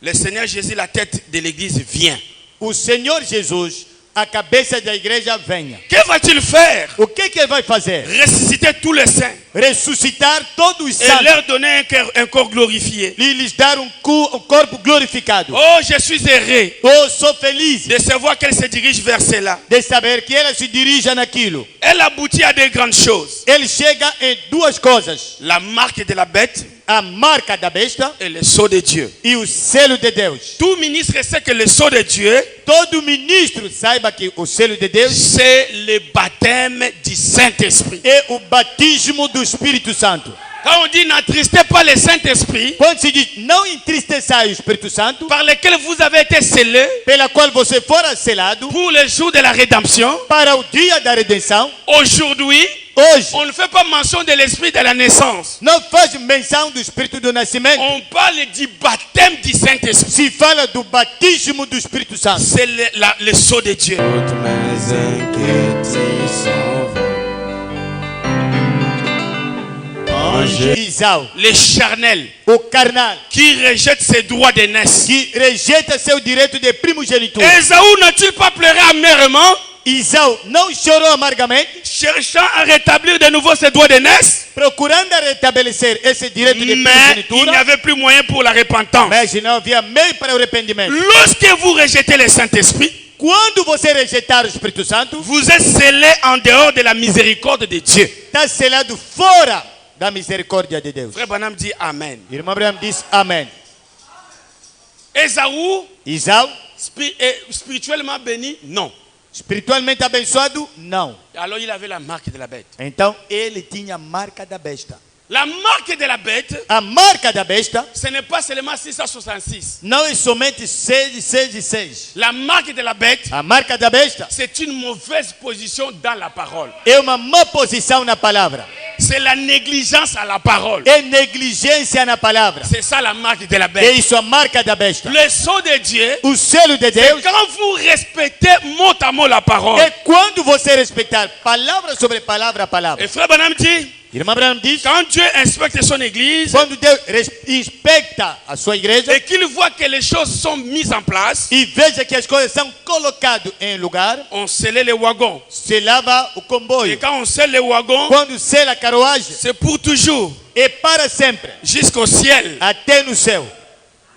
Le Seigneur Jésus, la tête de l'église, vient. O Senhor Jesus, a cabeça da igreja, venha. Que va-t-il faire? O que ele vai fazer? Ressusciter tous les saints. Ressuscitar todos os et santos. leur donner un corps glorifié. E lhes dar corpo glorificado. Oh, je suis heureux. Oh, sou feliz de savoir qu'elle se dirige vers cela. De saber que ela se dirige naquilo. Elle aboutit à de grandes choses. Ele chega em duas coisas. La marque de la bête. A marca da besta. Et le sceau de Dieu. E o selo de Deus. Tout ministre sait que le sceau de Dieu. Todo ministro saiba que o selo de Deus. C'est le baptême du Saint-Esprit. É o batismo do Espírito Santo. Quand on dit n'entristez pas le Saint-Esprit, quando se diz não entristeçai o Espírito Santo, par lequel vous avez été scellés, pela qual você fora selado, pour le jour de la rédemption, para o dia da redenção, aujourd'hui, hoje, on ne fait pas mention de l'esprit de la naissance. Não faz menção do Espírito do nascimento. On parle du baptême du Saint-Esprit. Se fala do batismo do Espírito Santo. C'est le sceau de Dieu. Les charnels, o carnal, qui rejette ses droits d'aînesse, qui rejeita seu direito de primogenitura. Esaú n'a-t-il pas pleuré amèrement? Isaú não chorou amargamente, cherchant à rétablir de nouveau ses droits d'aînesse, procurando restabelecer esse direito de primogenitura, primogenitura. Il n'y avait plus moyen pour la repentance. Mas não havia meio para o arrependimento. Lorsque vous rejetez le Saint-Esprit, quando você rejeitar o Espírito Santo, vous êtes scellé en dehors de la miséricorde de Dieu. Está selado fora da misericórdia de Deus. Frère Branham dit Amen. Irmão Branham diz Amém. Isaú, spirituellement béni? Non. Espiritualmente abençoado? Não. Alors il avait la marque de la bête. Então ele tinha a marca da besta. La marque de la bête, a marca da besta, ce n'est pas seulement 666. Não é somente 666. La marque de la bête, a marca da besta, c'est une mauvaise position dans la parole. É uma má posição na palavra. C'est la négligence à la parole. É negligência na palavra. C'est ça la marque de la bête. É isso a marca da besta. Le sceau de Dieu, o selo de Deus, quand vous respectez mot à mot la parole. É quando você respeitar palavra sobre palavra a palavra. Et frère Branham dit, Irmão Branham diz, quand Dieu inspecte son église, quando Deus inspecta a sua igreja, et qu'il voit que les choses sont mises en place, e veja que as coisas são colocadas em lugar, on scelle les wagons. Selava o comboio. Et quand on scelle les wagons, quando sela a carruagem, c'est pour toujours. É para sempre. Jusqu'au ciel. Até no céu.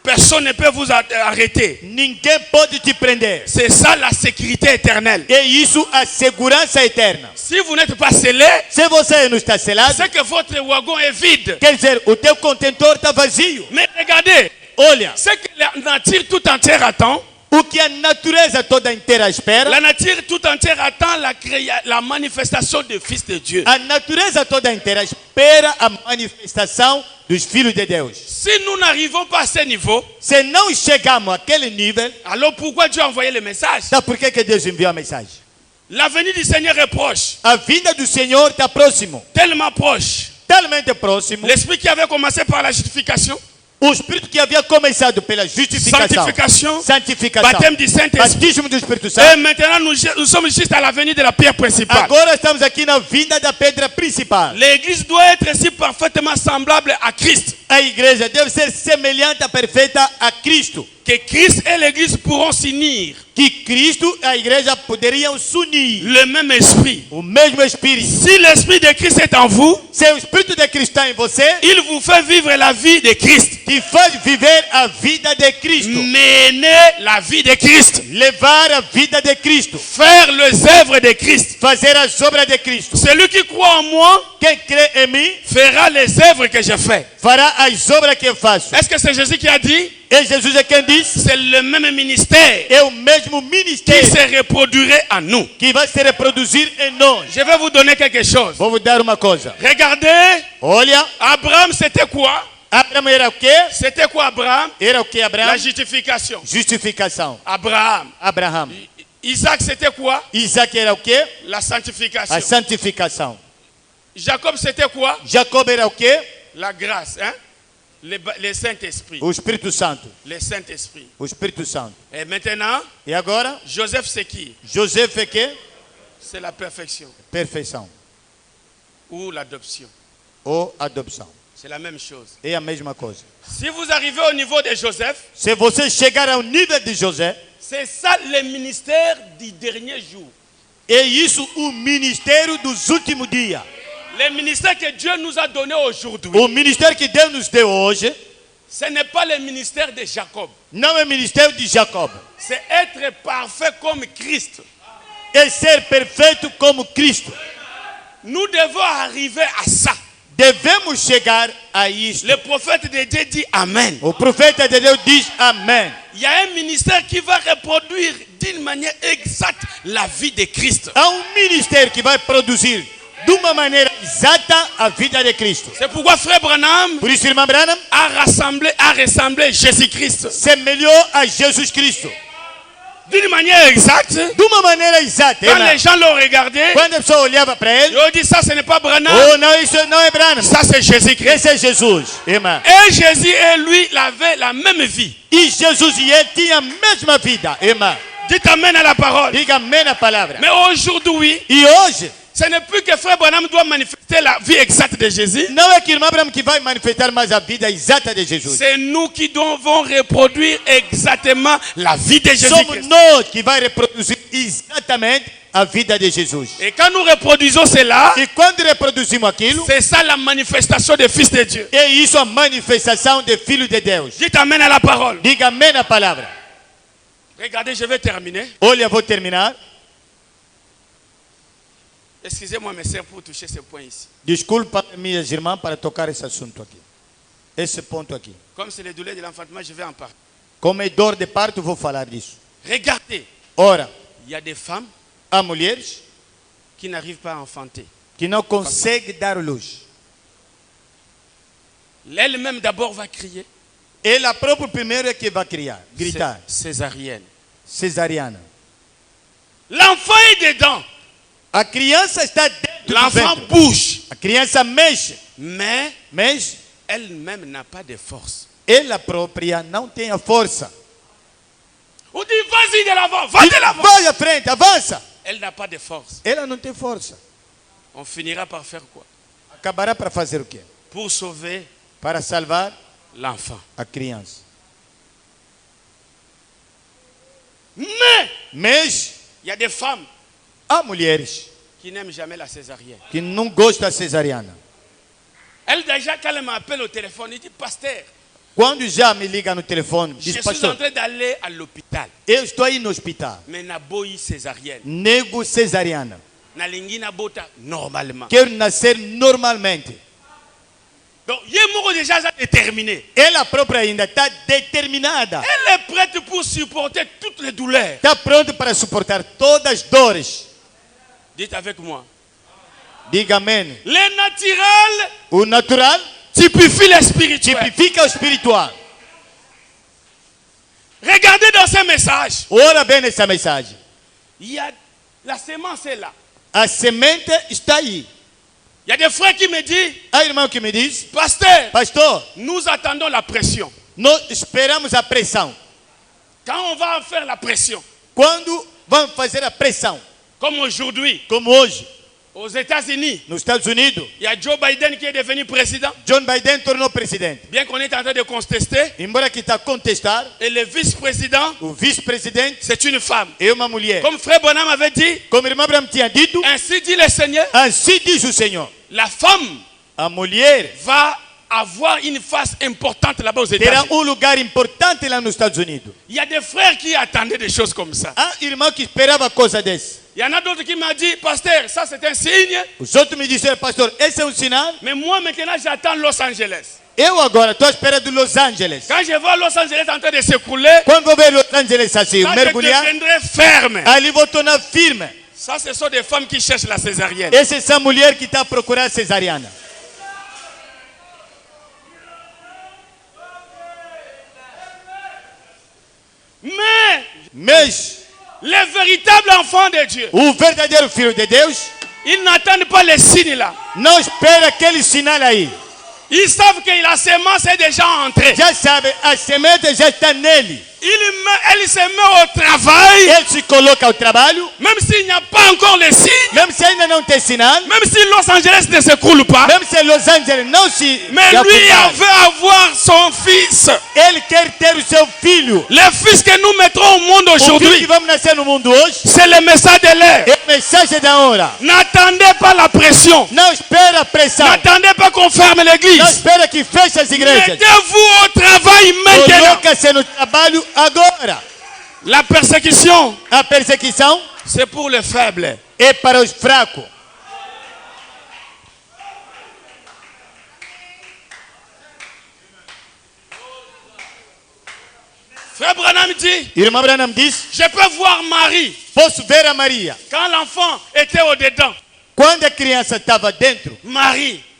Personne ne peut vous arrêter. Ninguém pode te prender. C'est ça la sécurité éternelle. É isso a segurança eterna. Si vous n'êtes pas scellé, se você não está selado, c'est que votre wagon est vide. Quer dizer, o teu contentor está vazio. Mais regardez, olha, c'est que la nature tout entière attend. O que a natureza toda inteira espera. La nature tout entière attend la manifestation du Fils de Dieu. A natureza toda inteira espera a manifestação dos filhos de Deus. Si nous n'arrivons pas à ce niveau, se não chegamos àquele nível, alors pourquoi Dieu a envoyé le message? Sabe por que Deus enviou a mensagem? La venue du Seigneur est proche. A vinda do Senhor está próximo. Tellement proche. Talmente próximo. L'esprit qui avait commencé par la justification. O Espírito que havia começado pela justificação, santificação, baptême du Saint-Esprit, batismo do Espírito Santo. Et maintenant nous sommes juste à la venue de la pierre principale. Agora estamos aqui na vinda da pedra principal. L'église doit être si parfaitement semblable à Christ. A igreja deve ser semelhante, perfeita a Cristo. que Christ et l'Église pourront s'unir. Que Cristo e a igreja poderiam se unir. Le même esprit. O mesmo espírito. Si l'esprit de Christ est en vous, se o espírito de Cristo está em você, il vous fait vivre la vie de Christ. Te faz viver a vida de Cristo. Mener la vie de Christ. Levar a vida de Cristo. Faire les œuvres de Christ. Fazer as obras de Cristo. Celui qui croit en moi, quem crê em mim, fera les œuvres que je fais. Fará as obras que eu faço. Est-ce que c'est Jésus qui a dit? Et Jésus é quem disse? C'est le même ministère. É o mesmo ministério qui se reproduirait en nous. Que vai se reproduzir em nós. Je vais vous donner quelque chose. Vou vous dar uma coisa. Regardez. Olha. Abraham, c'était quoi? Abraham era o quê? C'était quoi Abraham? Era o que Abraham? La justification. Justificação. Abraham. Isaac, c'était quoi? Isaac era o quê? La sanctification. A santificação. Jacob, c'était quoi? Jacob era o quê? La grâce, hein? Le Saint-Esprit. O Espírito Santo. Le Saint-Esprit. O Espírito Santo. Et maintenant? E agora? Joseph, c'est qui? Joseph é quê? C'est la perfection. Perfeição. Ou l'adoption. Ou adopção. C'est la même chose. É a mesma coisa. Si vous arrivez au niveau de Joseph, se você chegar ao nível de José, c'est ça le ministère du dernier jour. É isso o ministério dos últimos dias. Le ministère que Dieu nous a donné aujourd'hui. O ministério que Deus nos deu hoje, ce n'est pas le ministère de Jacob. Não é o ministério de Jacob. C'est être parfait comme Christ. É ser perfeito como Cristo. Nous devons arriver à ça. Devemos chegar a isso. Le prophète de Dieu dit Amen. O profeta de Deus diz Amém. Il y a un ministère qui va reproduire d'une manière exacte la vie de Christ. Há ministério que vai produzir de uma maneira exata a vida de Cristo. C'est pourquoi frère Branham, por isso, irmã Branham, a ressemblé Jésus-Christ. C'est melhor a Jesus Cristo. D'une manière exacte. De uma maneira exata. Quand les gens l'ont regardé, quando a pessoa olhava para ele, ils ont dit ça, ce n'est pas Branham. Oh não, isso não é Branham. Ça c'est Jésus-Christ. Esse é Jesus. Irmã. Et Jésus et lui avaient la même vie. E Jesus e ele tinham a mesma vida, irmã. Dites Amen à la parole. Diga amém à palavra. Mais aujourd'hui, e hoje, ce n'est plus que frère Branham doit manifester la vie exacte de Jésus. Não é que irmã Branham que vai manifestar mais a vida exata de Jesus. C'est nous qui devons reproduire exactement la vie de Jésus. Somos nós que vai reproduzir exatamente a vida de Jesus. Et quand nous reproduisons cela, e quando reproduzimos aquilo, c'est ça la manifestation des fils de Dieu. É isso a manifestação de filho de Deus. Dites Amen à la parole. Diga amém à palavra. Regardez, je vais terminer. Olha, vou terminar. Excusez-moi, mes sœurs, pour toucher ce point ici. Desculpa, minhas irmãs, para tocar esse assunto aqui. Esse ponto aqui. Comme c'est le douleur de l'enfantement, je vais en parler. Como é dor de parto, vou falar disso. Regardez. Ora, il y a des femmes há mulheres qui n'arrivent pas à enfanter. Que não conseguem dar luz. Elle-même d'abord va crier. Ela própria primeiro é que vai gritar. Césarienne. Cesariana. L'enfant est dedans. A criança está dentro. L'enfant bouge. A criança mexe. Mais elle-même n'a pas de force. Ela própria não tem a força. On dit vas-y de l'avant, va de l'avant. Vai à frente, avança. Elle n'a pas de force. Ela não tem força. On finira par faire quoi? Acabará para fazer o quê? Pour sauver. Para salvar l'enfant. A criança. Mais il y a des femmes. Há mulheres qui n'aiment jamais la césarienne. Que não gostam da cesariana. Elle déjà quand elle m'appelle au téléphone, elle dit pasteur. Quando já me liga no telefone, diz pastor. Je suis en train d'aller à l'hôpital. Eu estou aí no hospital. Mais na boi césarienne. Nego cesariana. Na lingina bota normalement. Quero nascer normalmente. Donc, il est déjà déterminé. Ela própria ainda está determinada. Elle est prête pour supporter toutes les douleurs. Está pronta para suportar todas as dores. Dites avec moi. Diga amém. Le naturel. O natural typifie le spirituel. Tipifica o espiritual. Regardez dans ce message. Ora bem nessa mensagem. Il y a la semence est là. A semente está aí. Il y a des frères qui me disent, irmão que me diz, pasteur, nous attendons la pression. Nós esperamos a pressão. Quand on va faire la pression. Quando vamos fazer a pressão. Comme aujourd'hui. Como hoje. Aux États-Unis, nos Estados Unidos, il y a Joe Biden qui est devenu président. John Biden tornou presidente. Bien qu'on est en train de contester. Embora que está contestar. Et le vice-président, o vice-président, c'est une femme. É uma mulher. Comme frère Branham avait dit. Como irmã Branham tinha dito. Ainsi dit le Seigneur. Assim diz o Senhor. La femme, a mulher, va avoir une face importante là-bas aux États-Unis. Terá lugar importante lá nos Estados Unidos. Il y a des frères qui attendaient des choses comme ça. Há irmão que esperava coisa dessa. Il y en a d'autres qui m'ont dit, pasteur, ça c'est un signe. Os outros me disseram, pastor, esse é sinal. Mais moi maintenant j'attends Los Angeles. Eu agora estou à espera de Los Angeles. Quand je vois Los Angeles en train de s'écouler, quando vou ver Los Angeles assim, mergulhar, je deviendrai ferme. Ali vou tornar firme. Ça, ce sont des femmes qui cherchent la césarienne. Essa é a mulher que está a procurar a cesariana. Mas les véritables enfants de Dieu, o verdadeiro filho de Deus, ils n'attendent pas les signes là. Não espera aquele sinal aí. Ils savent que la semence est déjà entrée. Já sabe, a semente já está nele. Elle se met au travail. Ele se coloca ao trabalho. Même s'il n'y a pas encore les signes. Même se ainda não tem sinal. Même si Los Angeles ne s'écoule pas. Même se Los Angeles não se. Mais lui veut avoir son fils. Ele quer ter o seu filho. Le fils que nous mettrons au monde aujourd'hui. C'est le message de l'heure. É o mensagem da hora. N'attendez pas la pression. Não espera a pressão. N'attendez pas qu'on ferme l'église. Não espera que feche as igrejas. Mettez-vous au travail maintenant. Coloca-se no trabalho agora. La persécution, a perseguição, c'est pour les faibles. É para os fracos. Frère Branham dit, Irmã Branham diz, je peux voir Marie. Posso ver a Maria. Quand l'enfant était au dedans. Quando a criança estava dentro.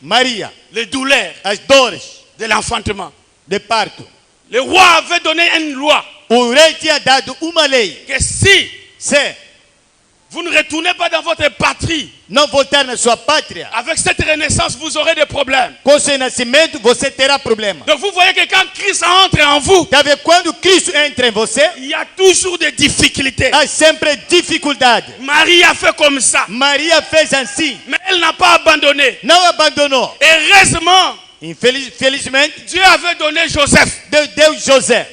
Maria. Les douleurs. As dores. De l'enfantement. De parto. Le roi avait donné une loi. O rei tinha dado uma lei. Que si se vous ne retournez pas dans votre patrie, não voltar na sua pátria, avec cette renaissance, vous aurez des problèmes. Com seu nascimento, você terá problema. Donc vous voyez que quand Christ entre en vous, quando Cristo entra em você, il y a toujours des difficultés. Há sempre dificuldade. Marie a fait comme ça. Maria fez assim. Mais elle n'a pas abandonné. Não abandonou. Heureusement, infelizmente, Dieu avait donné Joseph. Deus José.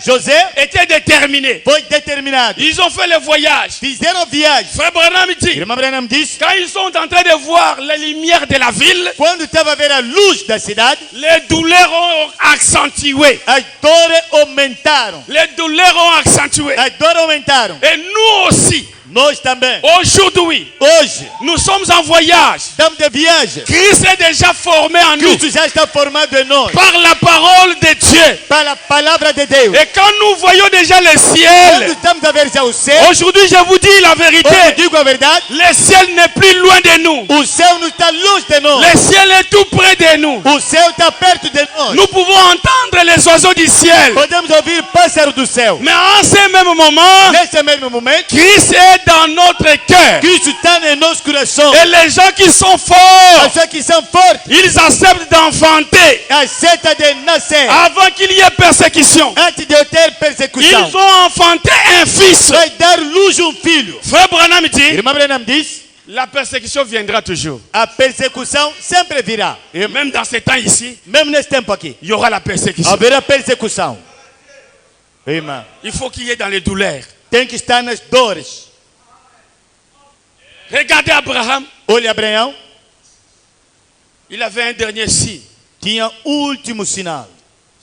José était déterminé. Foi determinado. Ils ont fait le voyage. Fizeram viagem. Frère Branham dit, Irmã Branham diz, quand ils sont en train de voir les lumières de la ville, quando estava a ver a luz da cidade, les douleurs ont accentué. As dores aumentaram. Les douleurs ont accentué. As dores aumentaram. Et nous aussi. Nós também. Aujourd'hui, nous sommes en voyage. Estamos de viagem. Christ est déjà formé en nous. Cristo já está formado em nós. Par la parole de Dieu. Par la palavra de Deus. Et quand nous voyons déjà le ciel. Estamos a ver já o céu. Aujourd'hui, je vous dis la vérité. Eu digo a verdade. Le ciel n'est plus loin de nous. O céu não está longe de nós. Le ciel est tout près de nous. O céu está perto de nós. Nous pouvons entendre les oiseaux du ciel. Podemos ouvir pássaros do céu. Mais en ce même moment, nesse mesmo momento, Christ est dans notre cœur. Cristo está em nosso coração. Et les gens qui sont forts, ils acceptent d'enfanter. Aceitam de nascer. Avant qu'il y ait persécution. Antes de ter persecução. Ils vont enfanter un fils. Vai dar luz filho. Frère Branham dit, Irmã Branham diz, la persécution viendra toujours. A persecução sempre virá. Et même dans ce temps ici, même nesse tempo aqui, il y aura la persécution. Haverá persecução. Irmã, il faut qu'il y ait dans les douleurs. Tem que estar nas dores. Regardez Abraham. Olha Abraão. Il avait un dernier signe. Tinha último sinal.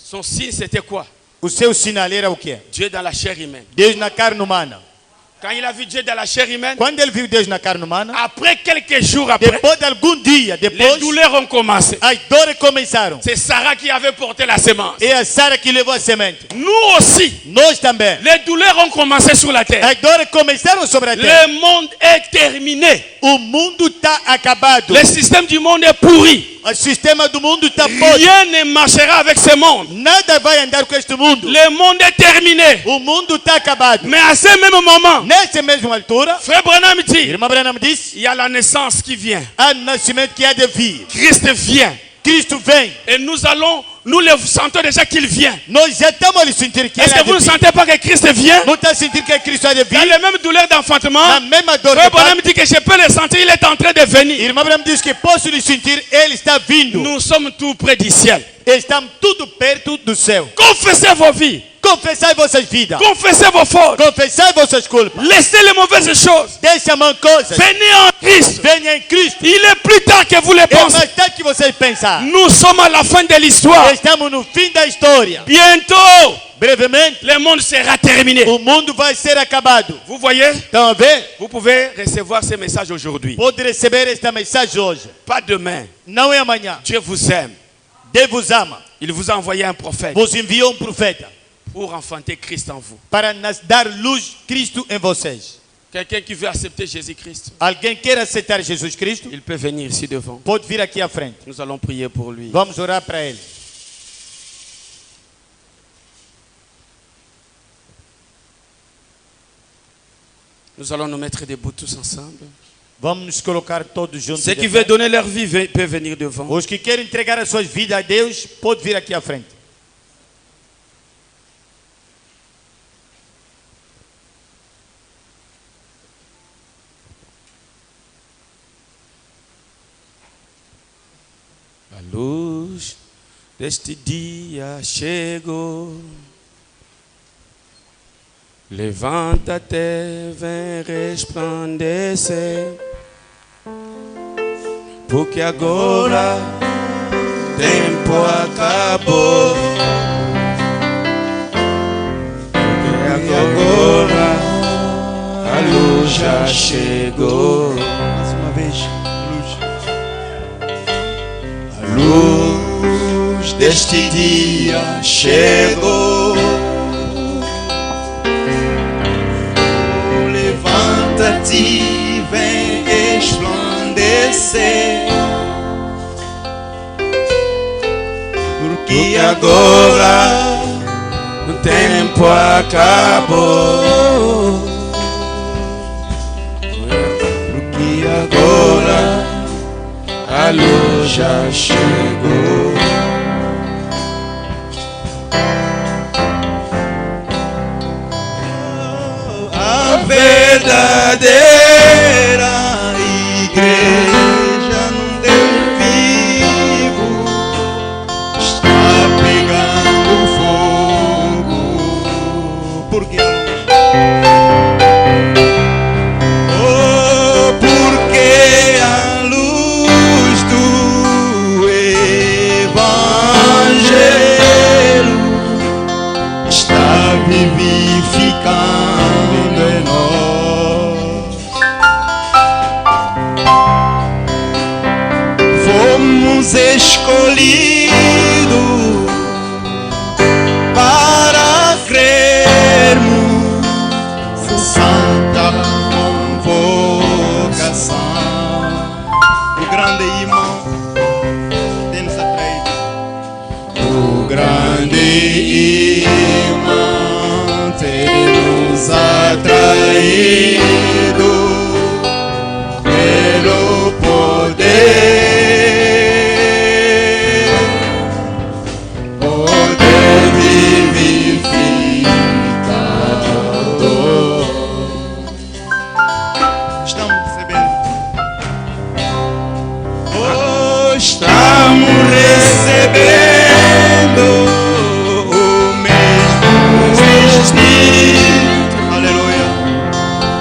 Son signe c'était quoi? O seu sinal era o quê? Dieu dans la chair humaine. Deus na carne humana. Quand il a vu Dieu dans la chair humaine, quando ele viu Deus na carne humana, après quelques jours après, depois de algum dia depois, les douleurs ont commencé. As dores começaram. C'est Sarah qui avait porté la semence. Et a Sara que levou a semente. Nous aussi, nós também. Les douleurs ont commencé sur la terre. As dores começaram sobre a terra. Le monde est terminé. O mundo está acabado. Le système du monde est pourri. O sistema do mundo está podre. Rien ne marchera avec ce monde. Nada vai andar com este mundo. Le monde est terminé. O mundo está acabado. Mais à ce même moment, nessa mesma altura, Frère Branham dit, Irmã Branham diz, il y a la naissance qui vient. Há nascimento que há de vir. Christ vient. Cristo vem. Et nous allons nous le sentons déjà qu'il vient. Est-ce que vous ne sentez pas que Christ vient? Dans les mêmes douleurs d'enfantement. Le bonhomme dit que je peux le sentir, il est en train de venir. Nous sommes tout près du ciel. Confessez vos vies. Confessez vossas vidas. Confessez vos fautes. Confessez vossas culpas. Laissez les mauvaises choses. Deixa as coisas. Venez en Christ. Venha em Cristo. Il est plus tard que vous le pensez. Mais tarde que vocês pensam. Nous sommes à la fin de l'histoire. Estamos no fim da história. Bientôt. Brevemente, le monde sera terminé. O mundo vai ser acabado. Vous voyez? Estão a ver? Vous pouvez recevoir ce message aujourd'hui. Pode receber esta mensagem hoje. Pas demain. Não é amanhã. Dieu vous aime. Deus vos ama. Il vous a envoyé un prophète. Vos enviou profeta. Pour enfanter Christ en vous. Para dar luz Cristo em vocês. Quelqu'un qui veut accepter Jésus-Christ. Alguém quer aceitar Jesus Cristo? Il peut venir ici devant. Pode vir aqui à frente. Nous allons prier pour lui. Vamos orar para ele. Nous allons nous mettre debout tous ensemble. Vamos nos colocar todos juntos. Ceux qui veulent donner leur vie peuvent venir devant. Os que querem entregar as suas vidas a Deus, pode vir aqui à frente. A luz deste dia chegou. Levanta-te, vem resplandecer, porque agora o tempo acabou. Porque agora a luz já chegou. Mais uma vez, luz. A luz deste dia chegou. Levanta-te, vem resplandecer, porque agora o tempo acabou. Porque agora a luz já chegou. verdadeira igreja num Deus vivo está pegando fogo. Porque porque a luz do Evangelho está vivificando em nós. Fomos escolhidos para crermos santa convocação. O grande irmão tem-nos atraído. O grande irmão tem-nos atraído pelo poder vivificador. Estamos recebendo. Estamos recebendo o mesmo Espírito, aleluia,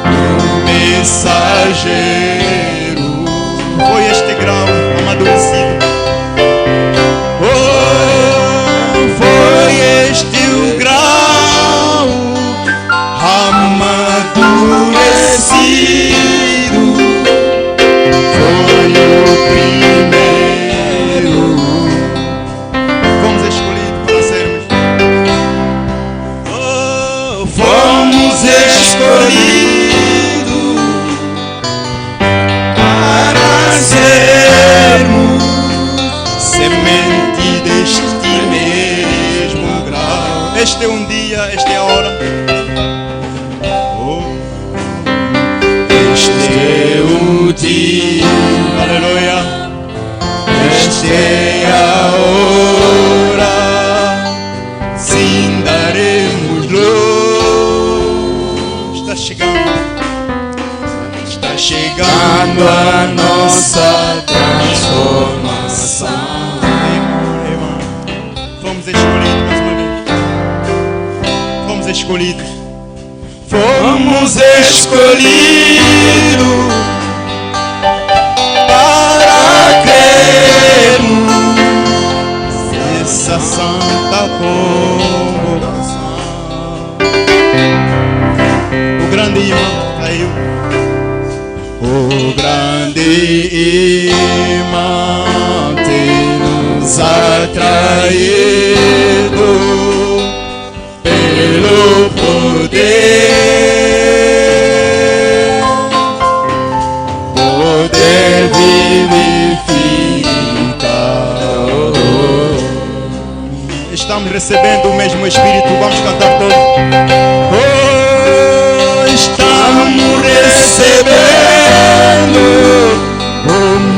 o mensageiro. Foi este grau amadurecido. Foi este o grau amadurecido. Foi o primeiro. Fomos escolhidos para sermos. Fomos escolhidos para sermos semente deste mesmo grau. Este é um dia, esta é a hora. Este é o dia, aleluia. Esta é a hora chegando a nossa transformação. Fomos escolhidos mais uma vez. Fomos escolhidos. Fomos escolhidos para crermos nessa santa convocação. O grande imã caiu. O grande imã tem-nos atraído pelo poder vivificador. Estamos recebendo o mesmo Espírito, vamos cantar todos. Estamos recebendo o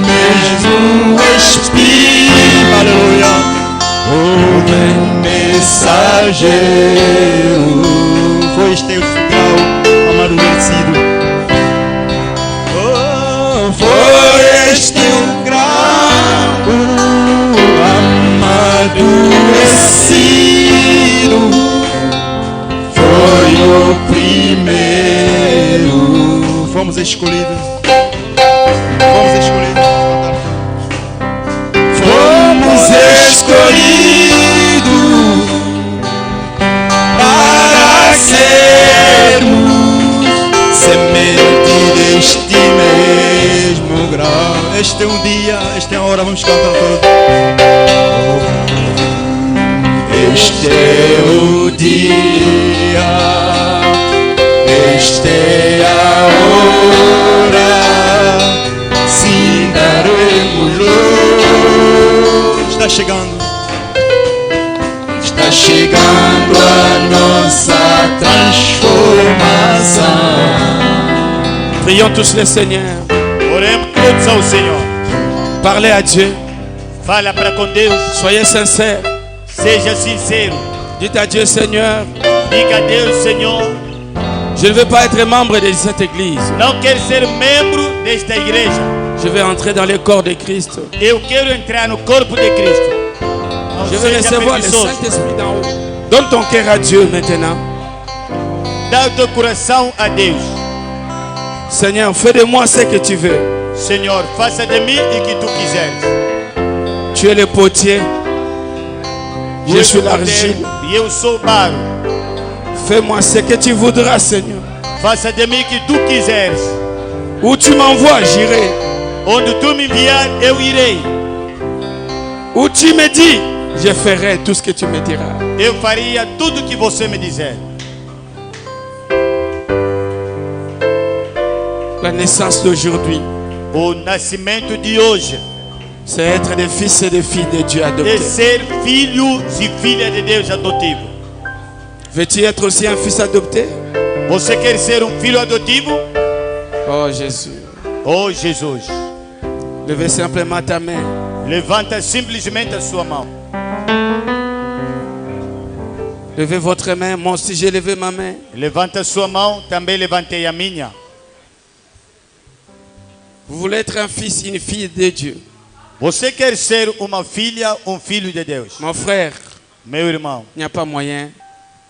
mesmo Espírito, aleluia, o mensageiro. Foi este o grau amadurecido. Foi este o grau amadurecido. Foi o primeiro. Fomos escolhidos. Fomos escolhidos. Fomos escolhidos para sermos semente deste mesmo grau. Este é um dia, esta é a hora, vamos cantar todos. Este é o dia, este é a hora, sim daremos luz. Está chegando a nossa transformação. Prions tous le Seigneur. Oremos todos ao Senhor. Parlez à Dieu. Fala para com Deus. Soyez sincères. Seja sincero. Dites à Dieu, Seigneur. Diga a Deus, Senhor. Je ne veux pas être membre de cette église. Não quero ser membro desta igreja. Je vais entrer dans le corps de Christ. Eu quero entrar no corpo de Cristo. Je veux recevoir le Saint-Esprit d'en haut. Donne ton cœur à Dieu maintenant. Dá o teu coração a Deus. Seigneur, fais de moi ce que tu veux. Senhor, faça de mim o que tu quiseres. Tu es le potier. Je suis l'argile. E eu sou o barro. Fais-moi ce que tu voudras, Seigneur. Faça de mim o que tu quiseres. Où tu m'envoies, j'irai. Onde tu me enviar, eu irei. Où tu me dis, je ferai tout ce que tu me diras. Eu faria tudo o que você me dizer. La naissance d'aujourd'hui, o nascimento de hoje, c'est être des fils et des filles de Dieu adoptés. É ser filhos e filhas de Deus adotivo. Veux-tu être aussi un fils adopté? Você quer ser filho adotivo? Oh Jésus. Oh Jesus. Levez simplement ta main. Levanta simplesmente a sua mão. Levez votre main. Moi aussi j'ai levé ma main. Levanta a sua mão, também levantei a minha. Vous voulez être un fils et une fille de Dieu. Você quer ser uma filha, filho de Deus? Mon frère, meu irmão, il n'y a pas moyen.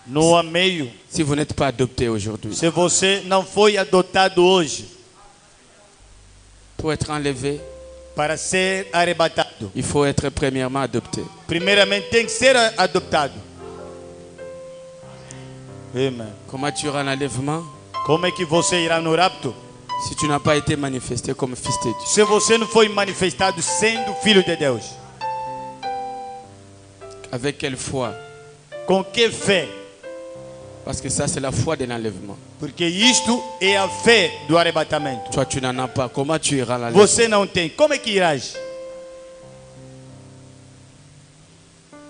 Não há meio. Si vous n'êtes pas adopté aujourd'hui. Se você não foi adotado hoje. Pour être enlevé. Para ser arrebatado. Il faut être premièrement adopté. Primeiramente tem que ser adoptado. Amen. Comment tu auras l'enlèvement? Como é que você irá no rapto? Si tu n'as pas été manifesté comme fils de Dieu. Se você não foi manifestado sendo filho de Deus. Avec quelle foi? Com que fé? Parce que ça c'est la foi de l'enlèvement. Porque isto é a fé do arrebatamento. Toi tu n'en as pas. Comment tu iras l'enlèvement? Você não tem. Como é que irás?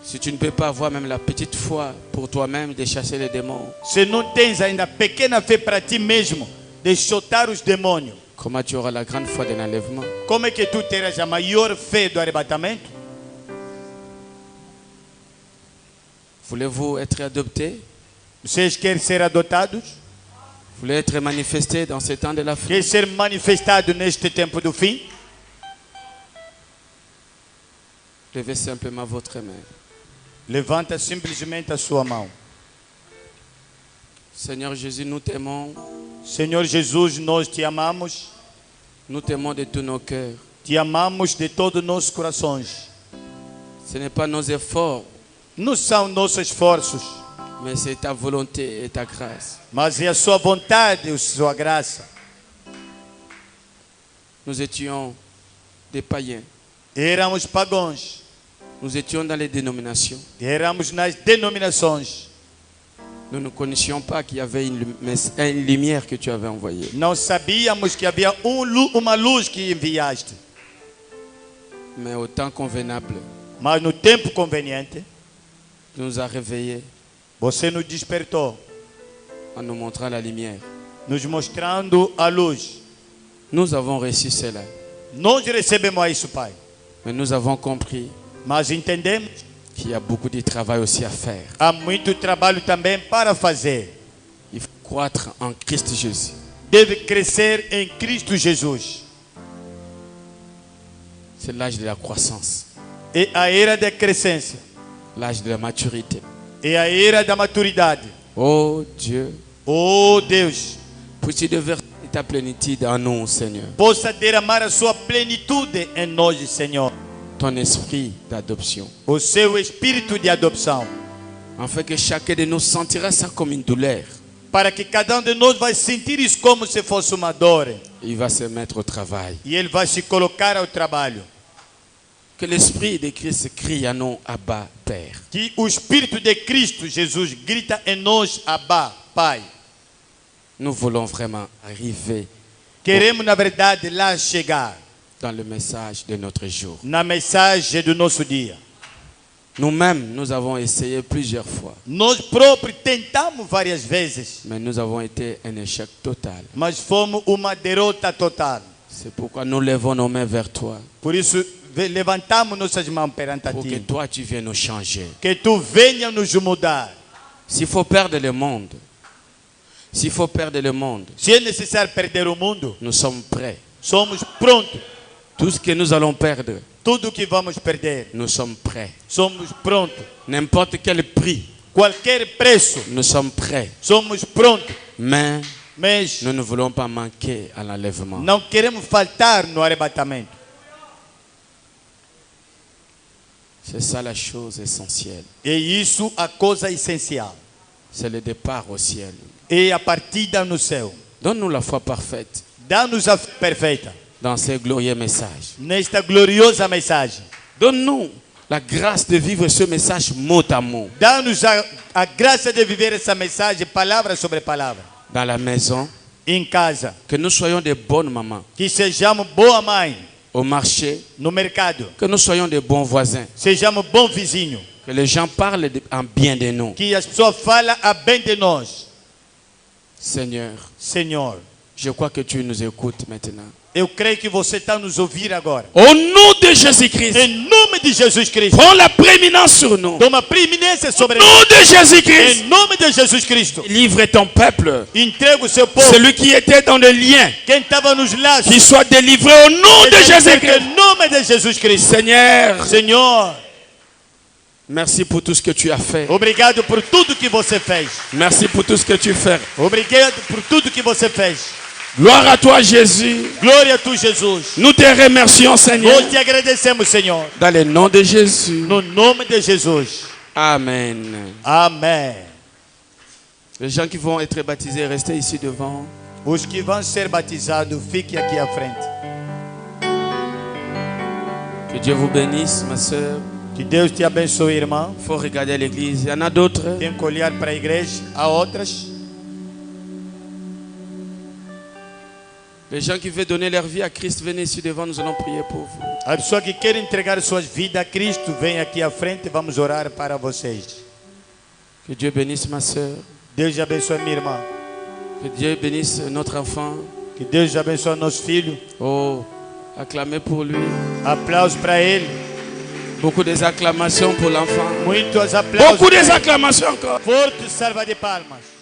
Si tu ne peux pas avoir même la petite foi pour toi-même de chasser les démons. Se não tens ainda pequena fé para ti mesmo de chutar os demônios. Comment tu auras la grande foi de l'enlèvement? Como é que tu terás a maior fé do arrebatamento? Voulez-vous être adopté? Vocês querem ser adotados? voulez être manifesté dans ce temps de la fin. Quer ser manifestado neste tempo do fim? Levez simplement votre main. Levanta simplesmente a sua mão. Seigneur Jésus, nous t'aimons. Senhor Jesus, nós te amamos. Nous t'aimons de tous nos cœurs. Te amamos de todos os nossos corações. Ce n'est pas nos efforts. Não são nossos esforços. Mais c'est ta volonté et ta grâce. Mas é a sua vontade e a sua graça. Nous étions des païens. Éramos pagãos. Nous étions dans les dénominations. Éramos nas denominações. Nous ne connaissions pas qu'il y avait une lumière que tu avais envoyée. Não sabíamos que havia uma luz que enviaste. Mais au temps convenable, mas no tempo conveniente, tu nous as réveillés. Você nos despertou. En nous montrant la lumière. Nos mostrando a luz. Nous avons reçu cela. Nós recebemos isso, Pai. Mais nous avons compris. Mas entendemos qu'il y a beaucoup de travail aussi à faire. Há muito trabalho também para fazer. Il faut croître en Christ Jésus. Deve crescer em Cristo Jesus. C'est l'âge de la croissance. É a era da crescência. L'âge de la maturité. É a era da maturidade. Oh Dieu. Oh Deus. Puisses-tu déverser ta plénitude en nous, Seigneur. Possa derramar a sua plenitude em nós, Senhor. Ton esprit d'adoption. O seu espírito de adopção. Afin que chacun de nous sentira ça comme une douleur. Para que cada de nós vai sentir isso como se fosse uma dor. Il va se mettre au travail. E ele vai se colocar ao trabalho. Que l'esprit de Christ crie à nous, Abba, Père. Que o espírito de Cristo Jesus grita em nós, Abba, Pai. Nous voulons vraiment arriver. Queremos na verdade lá chegar. Dans le message de notre jour. Na mensagem do nosso dia. Nous-mêmes, nous avons essayé plusieurs fois. Nós próprios tentamos várias vezes. Mais nous avons été un échec total. Mas fomos uma derrota total. C'est pourquoi nous levons nos mains vers toi. Por isso levantamos nossas mãos perante a Pour ti. que toi tu viennes nous changer. Que tu venha nos mudar. S'il faut perdre le monde. S'il faut perdre le monde. Se é necessário perder o mundo. Nous sommes prêts. Somos prontos. Tout ce que nous allons perdre. Tudo que vamos perder. Nous sommes prêts. Somos prontos. N'importe quel prix. Qualquer preço. Nous sommes prêts. Somos prontos. Mais nous ne voulons pas manquer à l'enlèvement. Não queremos faltar no arrebatamento. C'est ça la chose essentielle. É isso a coisa essencial. C'est le départ au ciel. É a partida no céu. Donne-nous la foi parfaite. Dá-nos a fé perfeita. Dans ce glorieux message. Nesta gloriosa mensagem. Donne-nous la grâce de vivre ce message mot à mot. Dá-nos a graça de viver essa mensagem palavra sobre palavra. Dans la maison. Em casa. Que nous soyons de bonnes mamans. Que sejamos boa mãe. Au marché. No mercado. Que nous soyons de bons voisins. Sejamos bons vizinhos. Que les gens parlent en bien de nous. Que as pessoas falam a bem de nós. Seigneur. Senhor. Je crois que tu nous écoutes maintenant. Eu creio que você está nos ouvir agora. Au nom de Jésus-Christ. Em nome de Jesus Cristo. Prends la prééminence sur nous. Toma preeminência sobre nós. Au nom de Jésus-Christ. Em nome de Jesus Cristo. Livre ton peuple. Entrega o seu povo. Celui qui était dans le lien. Quem estava nos laços. Qu'il soit délivré au nom de Jésus-Christ. Em nome de Jesus Cristo. Seigneur. Senhor. Merci pour tout ce que tu as fait. Obrigado por tudo que você fez. Merci pour tout ce que tu fais. Obrigado por tudo que você fez. Gloire à toi, Jésus. Glória a tu, Jesus. Nous te remercions, Seigneur. Nós te agradecemos, Senhor. Dans le nom de Jésus. No nome de Jesus. Amen. Amen. Les gens qui vont être baptisés, restez ici devant. Os que vão ser batizados, fiquem aqui à frente. Que Dieu vous bénisse, ma sœur. Que Deus te abençoe, irmão. Il faut regarder l'église. Il y en a d'autres. Tem que olhar para a igreja. Há outras. Les gens qui veulent donner leur vie à Christ, venez ici devant, nous allons prier pour vous. As pessoas que querem entregar suas vidas a Cristo, vem aqui à frente, vamos orar para vocês. Que Dieu bénisse ma sœur. Deus abençoe minha irmã. Que Dieu bénisse notre enfant. Que Deus abençoe nosso filho. Oh, acclamez pour lui. Aplausos para ele. Beaucoup des acclamations pour l'enfant. Muitos aplausos. Beaucoup des acclamations encore. Forte salva de palmas.